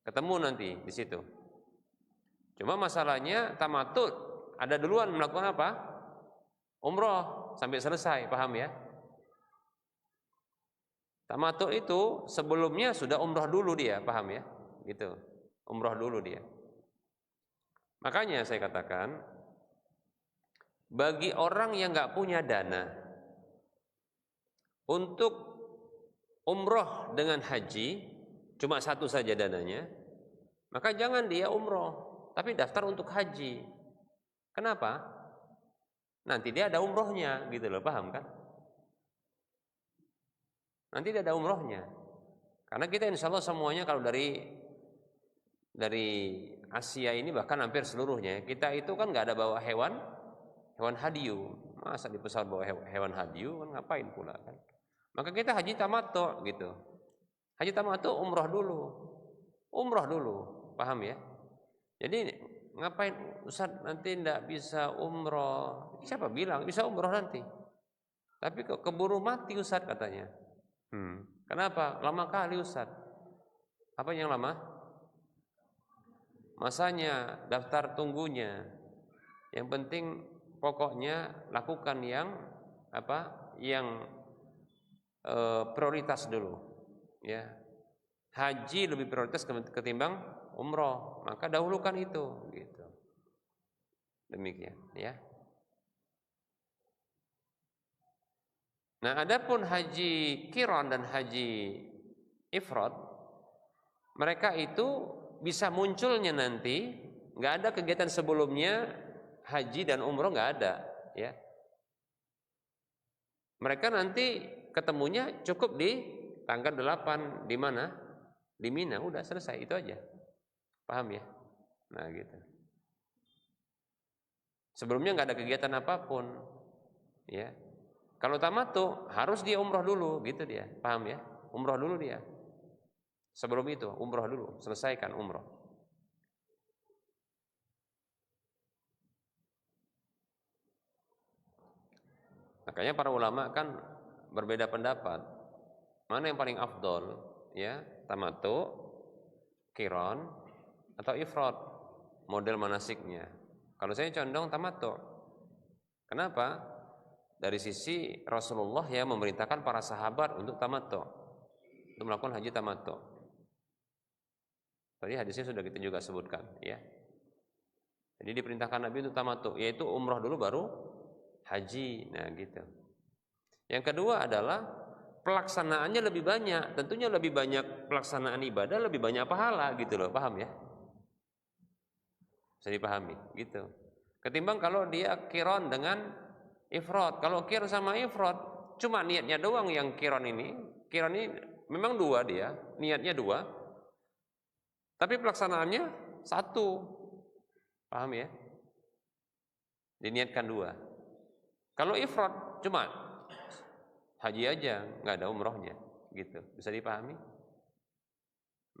Ketemu nanti di situ. Cuma masalahnya tamattu ada duluan melakukan apa? Umroh sampai selesai, paham ya? Tamattu itu sebelumnya sudah umroh dulu dia, paham ya? Gitu. Umroh dulu dia. Makanya saya katakan, bagi orang yang enggak punya dana untuk umroh dengan haji, cuma satu saja dananya, maka jangan dia umroh, tapi daftar untuk haji. Kenapa? Nanti dia ada umrohnya, gitu loh, paham kan? Nanti dia ada umrohnya. Karena kita insya Allah semuanya kalau dari Asia ini, bahkan hampir seluruhnya, kita itu kan nggak ada bawa hewan hadiyu. Masa di pesawat bawa hewan hadiyu, kan ngapain pula kan? Maka kita haji tamattu gitu. Haji tamattu umroh dulu, paham ya? Jadi ngapain Ustaz nanti ndak bisa umroh? Siapa bilang bisa umroh nanti? Tapi kok keburu mati Ustaz katanya. Kenapa? Lama kali Ustaz. Apa yang lama? Masanya, daftar tunggunya. Yang penting pokoknya lakukan yang prioritas dulu. Ya. Haji lebih prioritas ketimbang umroh, maka dahulukan itu, gitu. Demikian, ya. Nah, adapun haji qiran dan haji ifrad, mereka itu bisa munculnya nanti, nggak ada kegiatan sebelumnya haji dan umroh, nggak ada, ya. Mereka nanti ketemunya cukup di tanggal 8 di mana? Di Mina, udah selesai itu aja. Paham ya? Nah, gitu. Sebelumnya nggak ada kegiatan apapun, ya. Kalau tamattu harus dia umroh dulu, gitu dia. Paham ya? Umroh dulu dia. Sebelum itu umroh dulu, selesaikan umroh. Makanya para ulama kan berbeda pendapat. Mana yang paling afdol, ya? Tamattu, qiran, atau ifrad? Model manasiknya. Kalau saya condong tamattu. Kenapa? Dari sisi Rasulullah ya memerintahkan para sahabat untuk tamattu, untuk melakukan haji tamattu. Tadi hadisnya sudah kita juga sebutkan, ya. Jadi diperintahkan Nabi untuk tamattu, yaitu umrah dulu baru haji. Nah, gitu. Yang kedua adalah pelaksanaannya lebih banyak. Tentunya lebih banyak pelaksanaan ibadah, lebih banyak pahala, gitu loh. Paham ya? Bisa dipahami, gitu. Ketimbang kalau dia qiran dengan ifrad. Kalau qiran sama ifrad, cuma niatnya doang yang qiran ini. Qiran ini memang dua dia, niatnya dua. Tapi pelaksanaannya satu. Paham ya? Diniatkan dua. Kalau ifrad cuma haji aja, nggak ada umrohnya, gitu. Bisa dipahami?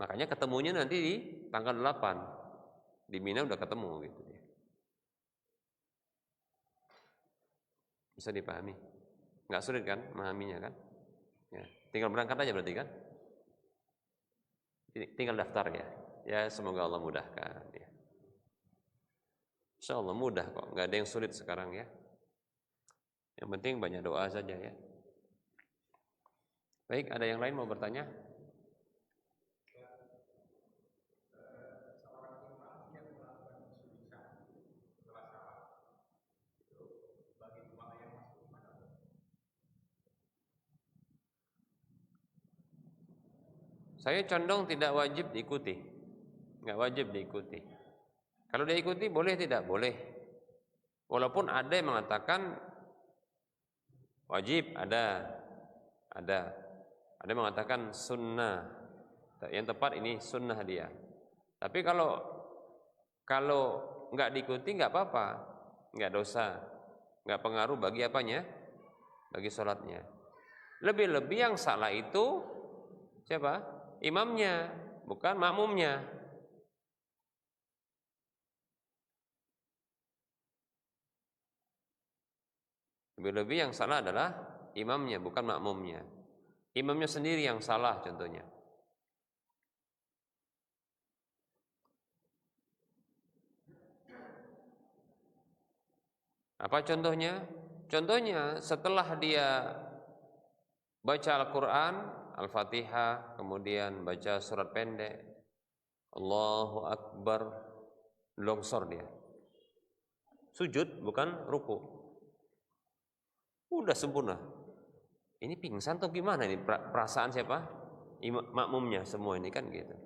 Makanya ketemunya nanti di tanggal 8 di Mina udah ketemu, gitu. Bisa dipahami? Nggak sulit kan memahaminya kan? Ya, tinggal berangkat aja berarti kan? Tinggal daftar ya. Ya, semoga Allah mudahkan. Ya. Insya Allah mudah kok, nggak ada yang sulit sekarang ya. Yang penting banyak doa saja ya. Baik, ada yang lain mau bertanya? Saya condong tidak wajib diikuti, nggak wajib diikuti. Kalau diikuti boleh tidak? Boleh. Walaupun ada yang mengatakan wajib, ada yang mengatakan sunnah. Yang tepat ini sunnah dia. Tapi kalau nggak diikuti nggak apa-apa, nggak dosa, nggak pengaruh bagi apanya, bagi sholatnya. Lebih-lebih yang salah itu siapa? Imamnya, bukan makmumnya. Lebih-lebih yang salah adalah imamnya, bukan makmumnya. Imamnya sendiri yang salah contohnya. Apa contohnya? Contohnya setelah dia baca Al-Quran, Al-Fatihah, kemudian baca surat pendek, Allahu Akbar, longsor dia. Sujud bukan ruku. Udah sempurna. Ini pingsan atau gimana ini? Perasaan siapa? Makmumnya semua ini kan gitu.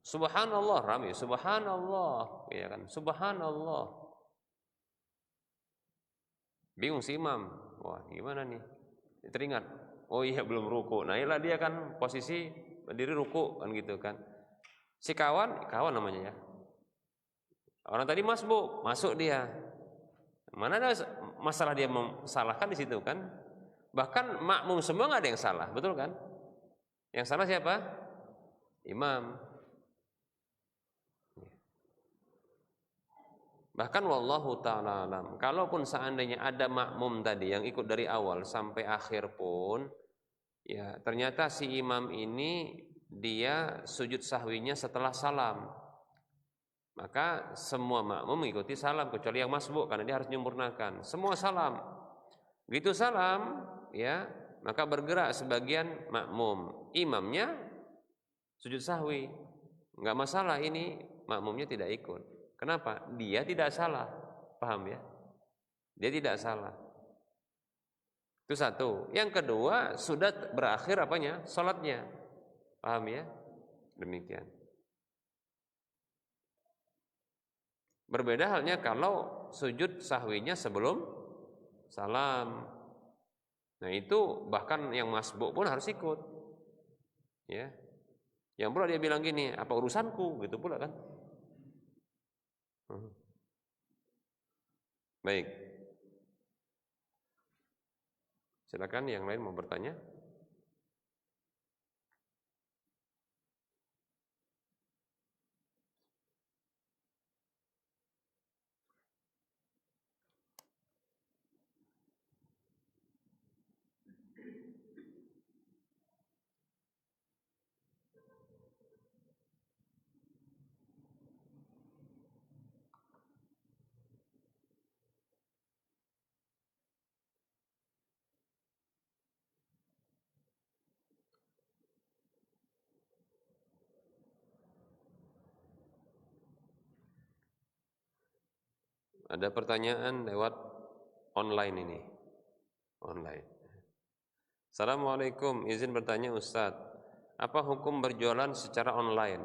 Subhanallah, rame. Subhanallah, ya kan? Subhanallah. Bingung si imam. Wah, gimana nih? Teringat. Oh iya belum ruku. Nah, inilah dia kan posisi berdiri ruku kan gitu kan. Si kawan namanya ya. Orang tadi masuk dia. Mana ada masalah dia salahkan di situ kan? Bahkan makmum semua nggak ada yang salah, betul kan? Yang salah siapa? Imam. Bahkan wallahu ta'ala alam, kalaupun seandainya ada makmum tadi yang ikut dari awal sampai akhir pun, ya ternyata si imam ini dia sujud sahwinya setelah salam, maka semua makmum mengikuti salam kecuali yang masbuk karena dia harus menyempurnakan. Semua salam. Begitu salam, ya, maka bergerak sebagian makmum. Imamnya sujud sahwi. Enggak masalah ini makmumnya tidak ikut. Kenapa? Dia tidak salah. Paham ya? Dia tidak salah. Itu satu. Yang kedua, sudah berakhir apanya? Salatnya. Paham ya? Demikian. Berbeda halnya kalau sujud sahwinya sebelum salam. Nah itu bahkan yang masbuk pun harus ikut, ya. Yang pula dia bilang gini, apa urusanku, gitu pula kan. Baik, silakan yang lain mau bertanya. Ada pertanyaan lewat online ini. Online. Assalamualaikum, izin bertanya Ustadz, apa hukum berjualan secara online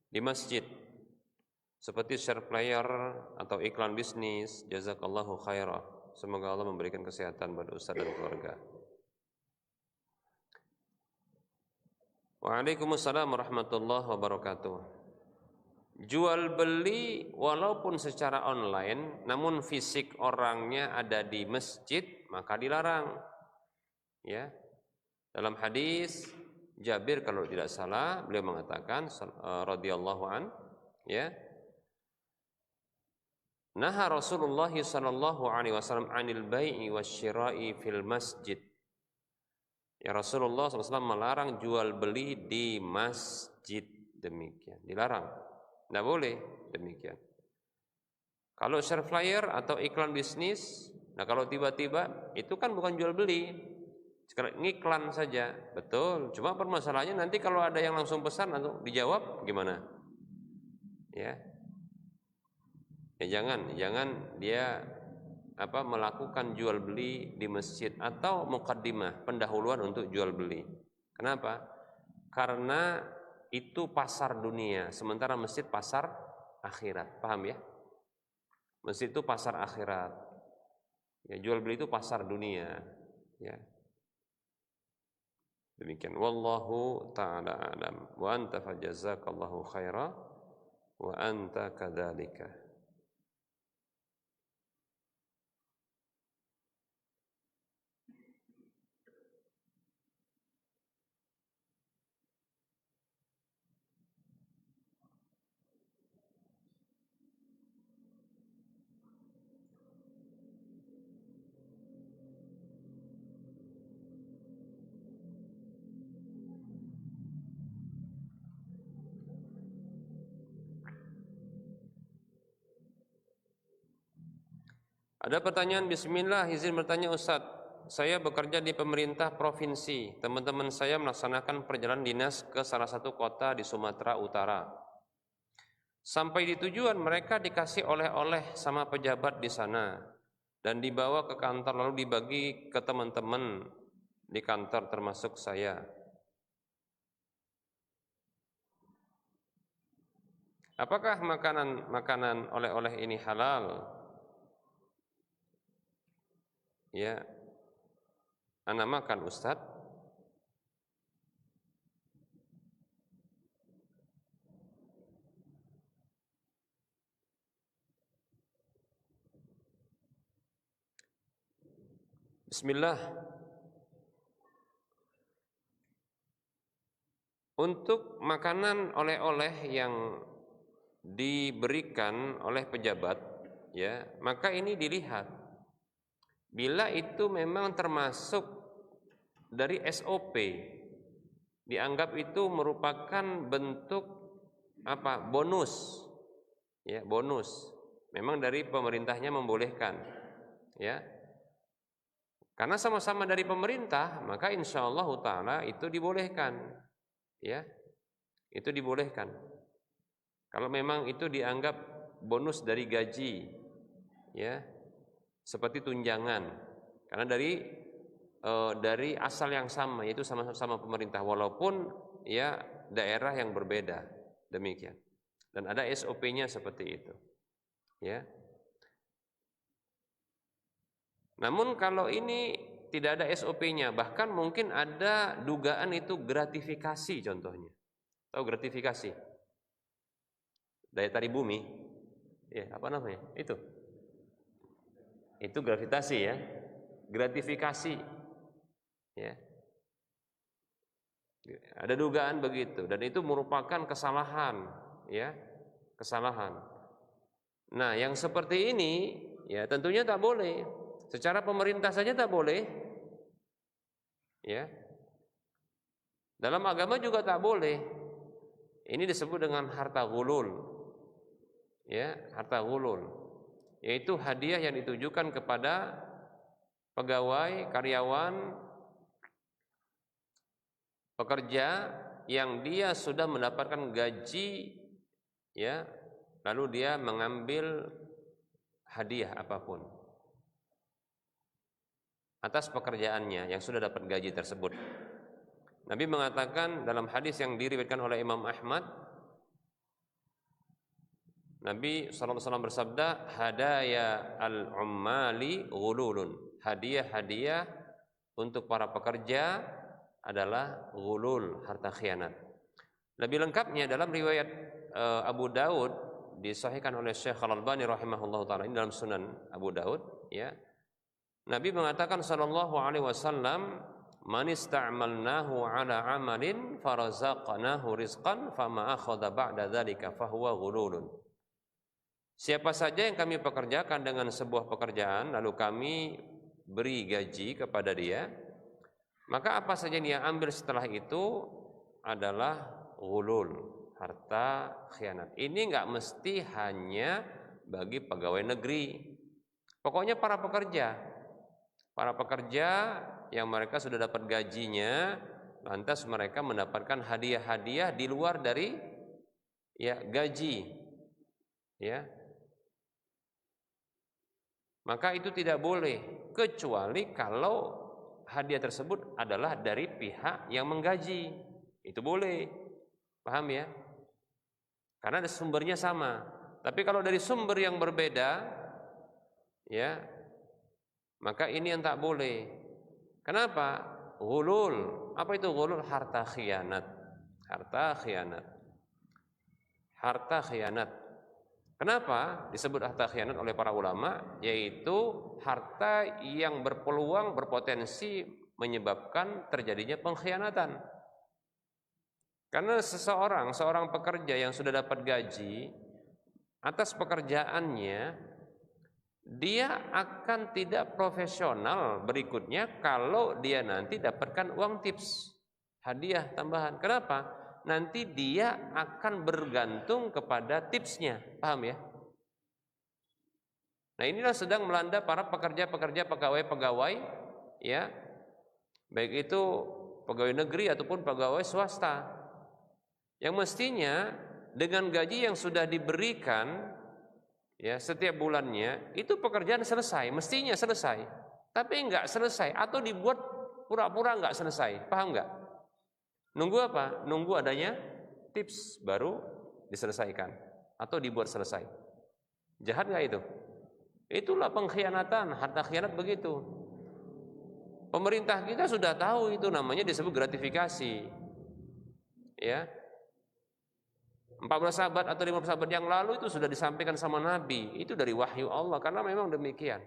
di masjid seperti share player atau iklan bisnis? Jazakallahu khairah. Semoga Allah memberikan kesehatan buat Ustadz dan keluarga. Waalaikumsalam warahmatullahi wabarakatuh. Jual beli walaupun secara online, namun fisik orangnya ada di masjid, maka dilarang. Ya, dalam hadis Jabir kalau tidak salah, beliau mengatakan radhiyallahu an, ya, naha Rasulullah sallallahu alaihi wasallam 'anil bai'i wasyira'i fil masjid. Ya, Rasulullah SAW melarang jual beli di masjid, demikian, dilarang, tidak boleh demikian. Kalau share flyer atau iklan bisnis, nah kalau tiba-tiba itu kan bukan jual beli, sekarang ngiklan saja, betul. Cuma permasalahannya nanti kalau ada yang langsung pesan atau dijawab gimana? Ya, jangan dia melakukan jual beli di masjid atau muqaddimah, pendahuluan untuk jual beli. Kenapa? Karena itu pasar dunia, sementara masjid pasar akhirat. Paham ya? Masjid itu pasar akhirat. Ya, jual beli itu pasar dunia, ya. Demikian, wallahu ta'ala alam. Wa anta fajazakallahu khaira wa anta kadzalika. Ada pertanyaan, bismillah, izin bertanya Ustadz, saya bekerja di pemerintah provinsi, teman-teman saya melaksanakan perjalanan dinas ke salah satu kota di Sumatera Utara. Sampai di tujuan mereka dikasih oleh-oleh sama pejabat di sana dan dibawa ke kantor lalu dibagi ke teman-teman di kantor termasuk saya. Apakah makanan oleh-oleh ini halal? Ya, ana makan Ustaz. Bismillah. Untuk makanan oleh-oleh yang diberikan oleh pejabat, ya, maka ini dilihat. Bila itu memang termasuk dari SOP, dianggap itu merupakan bentuk bonus, ya, bonus. Memang dari pemerintahnya membolehkan, ya. Karena sama-sama dari pemerintah, maka insyaallah taala itu dibolehkan, ya. Itu dibolehkan. Kalau memang itu dianggap bonus dari gaji, ya, seperti tunjangan, karena dari asal yang sama, yaitu sama-sama pemerintah, walaupun ya daerah yang berbeda, demikian. Dan ada SOP-nya seperti itu, ya. Namun kalau ini tidak ada SOP-nya, bahkan mungkin ada dugaan itu gratifikasi contohnya. Tahu gratifikasi? Daya tarik bumi. Ya, apa namanya? Itu gravitasi ya. Gratifikasi. Ya. Ada dugaan begitu dan itu merupakan kesalahan, ya. Kesalahan. Nah, yang seperti ini ya tentunya tak boleh. Secara pemerintah saja tak boleh. Ya. Dalam agama juga tak boleh. Ini disebut dengan harta ghulul. Ya, harta ghulul. Yaitu hadiah yang ditujukan kepada pegawai, karyawan, pekerja yang dia sudah mendapatkan gaji, ya, lalu dia mengambil hadiah apapun atas pekerjaannya yang sudah dapat gaji tersebut. Nabi mengatakan dalam hadis yang diriwayatkan oleh Imam Ahmad, Nabi SAW bersabda, hadaya al-ummali ghululun. Hadiah-hadiah untuk para pekerja adalah ghulul, harta khianat. Lebih lengkapnya dalam riwayat Abu Daud disahihkan oleh Syekh Al-Albani rahimahullahu taala, ini dalam Sunan Abu Daud, ya. Nabi mengatakan sallallahu alaihi wasallam, man ista'malnahu ala amalin farazaqnahu rizqan fama akhadha ba'da dzalika fahuwa ghululun. Siapa saja yang kami pekerjakan dengan sebuah pekerjaan lalu kami beri gaji kepada dia, maka apa saja yang dia ambil setelah itu adalah ghulul, harta khianat. Ini enggak mesti hanya bagi pegawai negeri. Pokoknya para pekerja yang mereka sudah dapat gajinya, lantas mereka mendapatkan hadiah-hadiah di luar dari ya gaji, ya. Maka itu tidak boleh kecuali kalau hadiah tersebut adalah dari pihak yang menggaji. Itu boleh. Paham ya? Karena ada sumbernya sama. Tapi kalau dari sumber yang berbeda, ya, maka ini yang tak boleh. Kenapa? Ghulul. Apa itu ghulul? Harta khianat. Harta khianat. Harta khianat. Kenapa disebut harta khianat oleh para ulama? Yaitu harta yang berpeluang, berpotensi menyebabkan terjadinya pengkhianatan. Karena seorang pekerja yang sudah dapat gaji atas pekerjaannya, dia akan tidak profesional berikutnya kalau dia nanti dapatkan uang tips, hadiah tambahan. Kenapa? Nanti dia akan bergantung kepada tipsnya, paham ya? Nah, inilah sedang melanda para pekerja-pekerja, pegawai-pegawai, ya, baik itu pegawai negeri ataupun pegawai swasta, yang mestinya dengan gaji yang sudah diberikan, ya, setiap bulannya itu pekerjaan selesai, mestinya selesai, tapi enggak selesai atau dibuat pura-pura enggak selesai, paham enggak? Nunggu apa? Nunggu adanya tips baru diselesaikan atau dibuat selesai. Jahat nggak itu? Itulah pengkhianatan, harta khianat begitu. Pemerintah kita sudah tahu itu, namanya disebut gratifikasi. Ya. 14 sahabat atau 15 sahabat yang lalu itu sudah disampaikan sama Nabi. Itu dari wahyu Allah, karena memang demikian.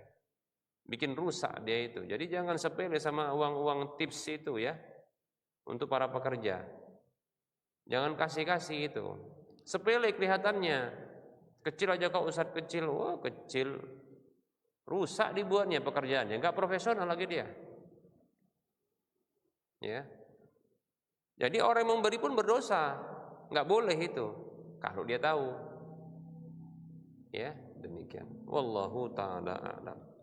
Bikin rusak dia itu. Jadi jangan sepele sama uang-uang tips itu ya. Untuk para pekerja, jangan kasih itu. Sepele kelihatannya, kecil aja kok ustadz kecil, wah kecil, rusak dibuatnya pekerjaannya, nggak profesional lagi dia. Ya, jadi orang yang memberi pun berdosa, nggak boleh itu kalau dia tahu. Ya, demikian. Wallahu taala a'lam.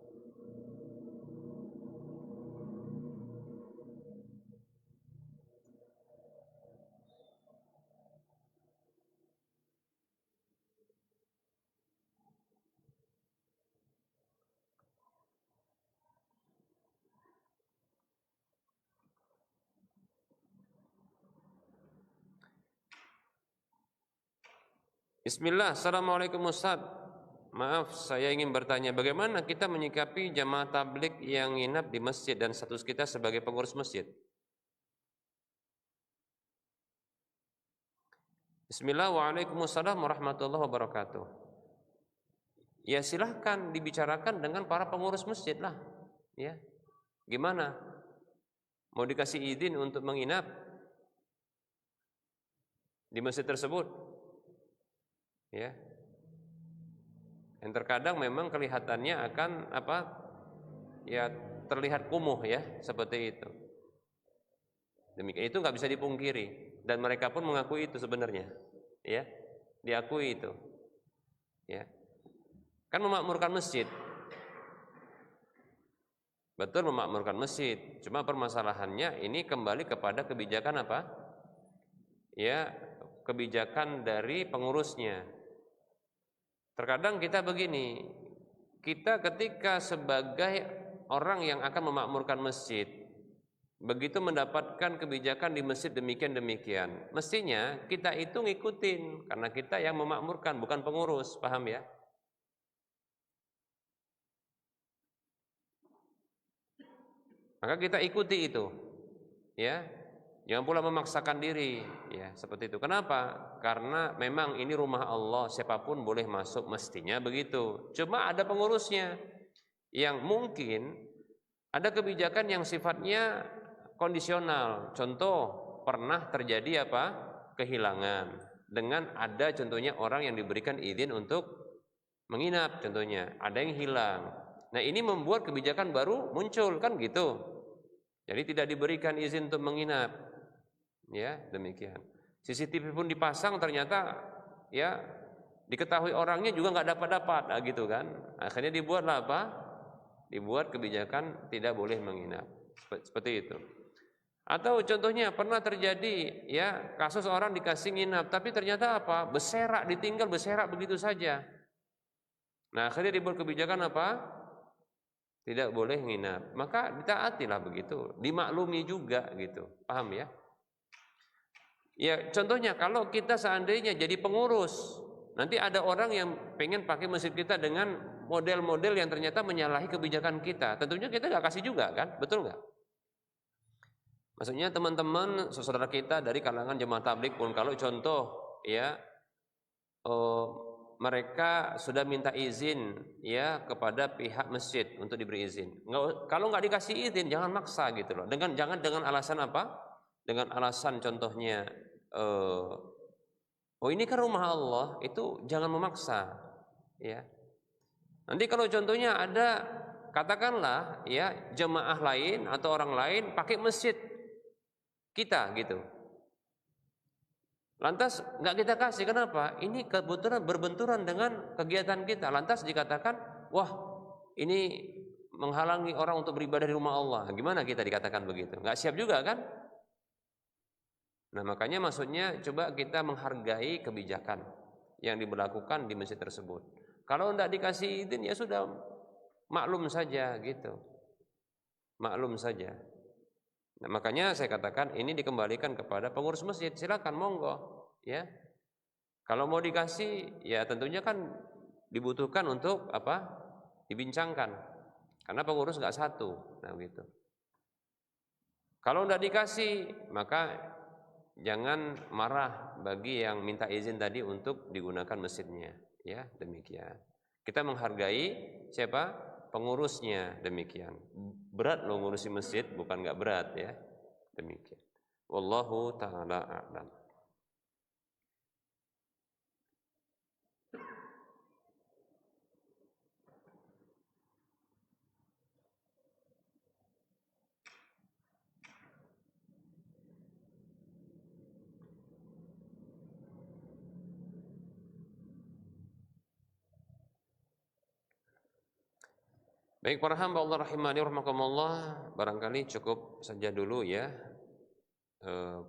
Bismillah, assalamualaikum Ustaz. Maaf, saya ingin bertanya, bagaimana kita menyikapi jamaah tablik yang nginap di masjid dan status kita sebagai pengurus masjid? Bismillah, waalaikumsalam warahmatullahi wabarakatuh. Ya silahkan dibicarakan dengan para pengurus masjid lah. Ya, gimana? Mau dikasih izin untuk menginap di masjid tersebut? Ya. Yang terkadang memang kelihatannya akan apa? Ya terlihat kumuh ya, seperti itu. Demikian itu nggak bisa dipungkiri dan mereka pun mengakui itu sebenarnya. Ya. Diakui itu. Ya. Kan memakmurkan masjid. Betul memakmurkan masjid. Cuma permasalahannya ini kembali kepada kebijakan apa? Ya, kebijakan dari pengurusnya. Terkadang kita begini, kita ketika sebagai orang yang akan memakmurkan masjid, begitu mendapatkan kebijakan di masjid demikian, mestinya kita itu ngikutin karena kita yang memakmurkan, bukan pengurus, paham ya? Maka kita ikuti itu, ya. Jangan pula memaksakan diri, ya seperti itu. Kenapa? Karena memang ini rumah Allah, siapapun boleh masuk, mestinya begitu. Cuma ada pengurusnya yang mungkin ada kebijakan yang sifatnya kondisional. Contoh, pernah terjadi apa? Kehilangan. Dengan ada contohnya orang yang diberikan izin untuk menginap, contohnya ada yang hilang. Nah ini membuat kebijakan baru muncul, kan gitu. Jadi tidak diberikan izin untuk menginap. Ya, demikian. CCTV pun dipasang, ternyata ya diketahui orangnya juga nggak dapat, gitu kan. Akhirnya dibuatlah apa? Dibuat kebijakan tidak boleh menginap. Seperti itu. Atau contohnya pernah terjadi ya kasus orang dikasih nginap tapi ternyata apa? Ditinggal berserak begitu saja. Nah, akhirnya dibuat kebijakan apa? Tidak boleh nginap. Maka ditaatilah begitu, dimaklumi juga gitu. Paham ya? Ya contohnya kalau kita seandainya jadi pengurus, nanti ada orang yang pengen pakai masjid kita dengan model-model yang ternyata menyalahi kebijakan kita. Tentunya kita nggak kasih juga kan, betul nggak? Maksudnya teman-teman saudara kita dari kalangan jemaah tabligh pun kalau contoh ya mereka sudah minta izin ya kepada pihak masjid untuk diberi izin. Kalau nggak dikasih izin jangan maksa gitu loh. Jangan dengan alasan apa? Dengan alasan contohnya oh ini kan rumah Allah, itu jangan memaksa ya. Nanti kalau contohnya ada katakanlah ya jemaah lain atau orang lain pakai masjid kita gitu. Lantas nggak kita kasih, kenapa? Ini kebetulan berbenturan dengan kegiatan kita. Lantas dikatakan, wah ini menghalangi orang untuk beribadah di rumah Allah. Gimana kita dikatakan begitu? Nggak siap juga kan? Nah makanya maksudnya coba kita menghargai kebijakan yang diberlakukan di masjid tersebut. Kalau tidak dikasih izin ya sudah maklum saja gitu, maklum saja. Nah makanya saya katakan ini dikembalikan kepada pengurus masjid. Silakan monggo, ya. Kalau mau dikasih ya tentunya kan dibutuhkan untuk apa? Dibincangkan. Karena pengurus nggak satu, nah gitu. Kalau tidak dikasih maka jangan marah bagi yang minta izin tadi untuk digunakan masjidnya, ya demikian. Kita menghargai siapa? Pengurusnya, demikian. Berat loh ngurusi masjid, bukan nggak berat ya, demikian. Wallahu taala a'lam. Baik para hamba Allah rahimani rahimakumullah, barangkali cukup saja dulu ya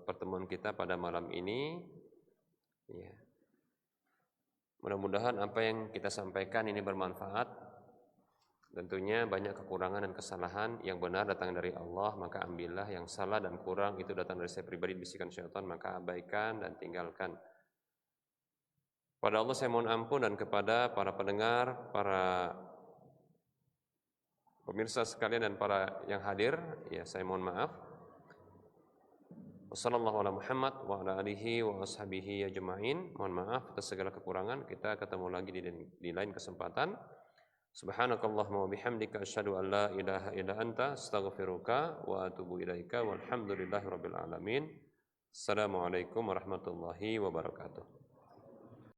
pertemuan kita pada malam ini. Ya. Mudah-mudahan apa yang kita sampaikan ini bermanfaat. Tentunya banyak kekurangan dan kesalahan, yang benar datang dari Allah, maka ambillah, yang salah dan kurang itu datang dari saya pribadi, bisikan syaitan, maka abaikan dan tinggalkan. Kepada Allah saya mohon ampun dan kepada para pendengar, para pemirsa sekalian dan para yang hadir, ya saya mohon maaf. Wassallallahu ala Muhammad wa ala alihi wa ashabihi ajma'in. Mohon maaf atas segala kekurangan. Kita ketemu lagi di lain kesempatan. Subhanakallahumma wa bihamdika asyhadu an la ilaha illa anta astaghfiruka wa atubu ilaika walhamdulillahi rabbil alamin. Assalamualaikum warahmatullahi wabarakatuh.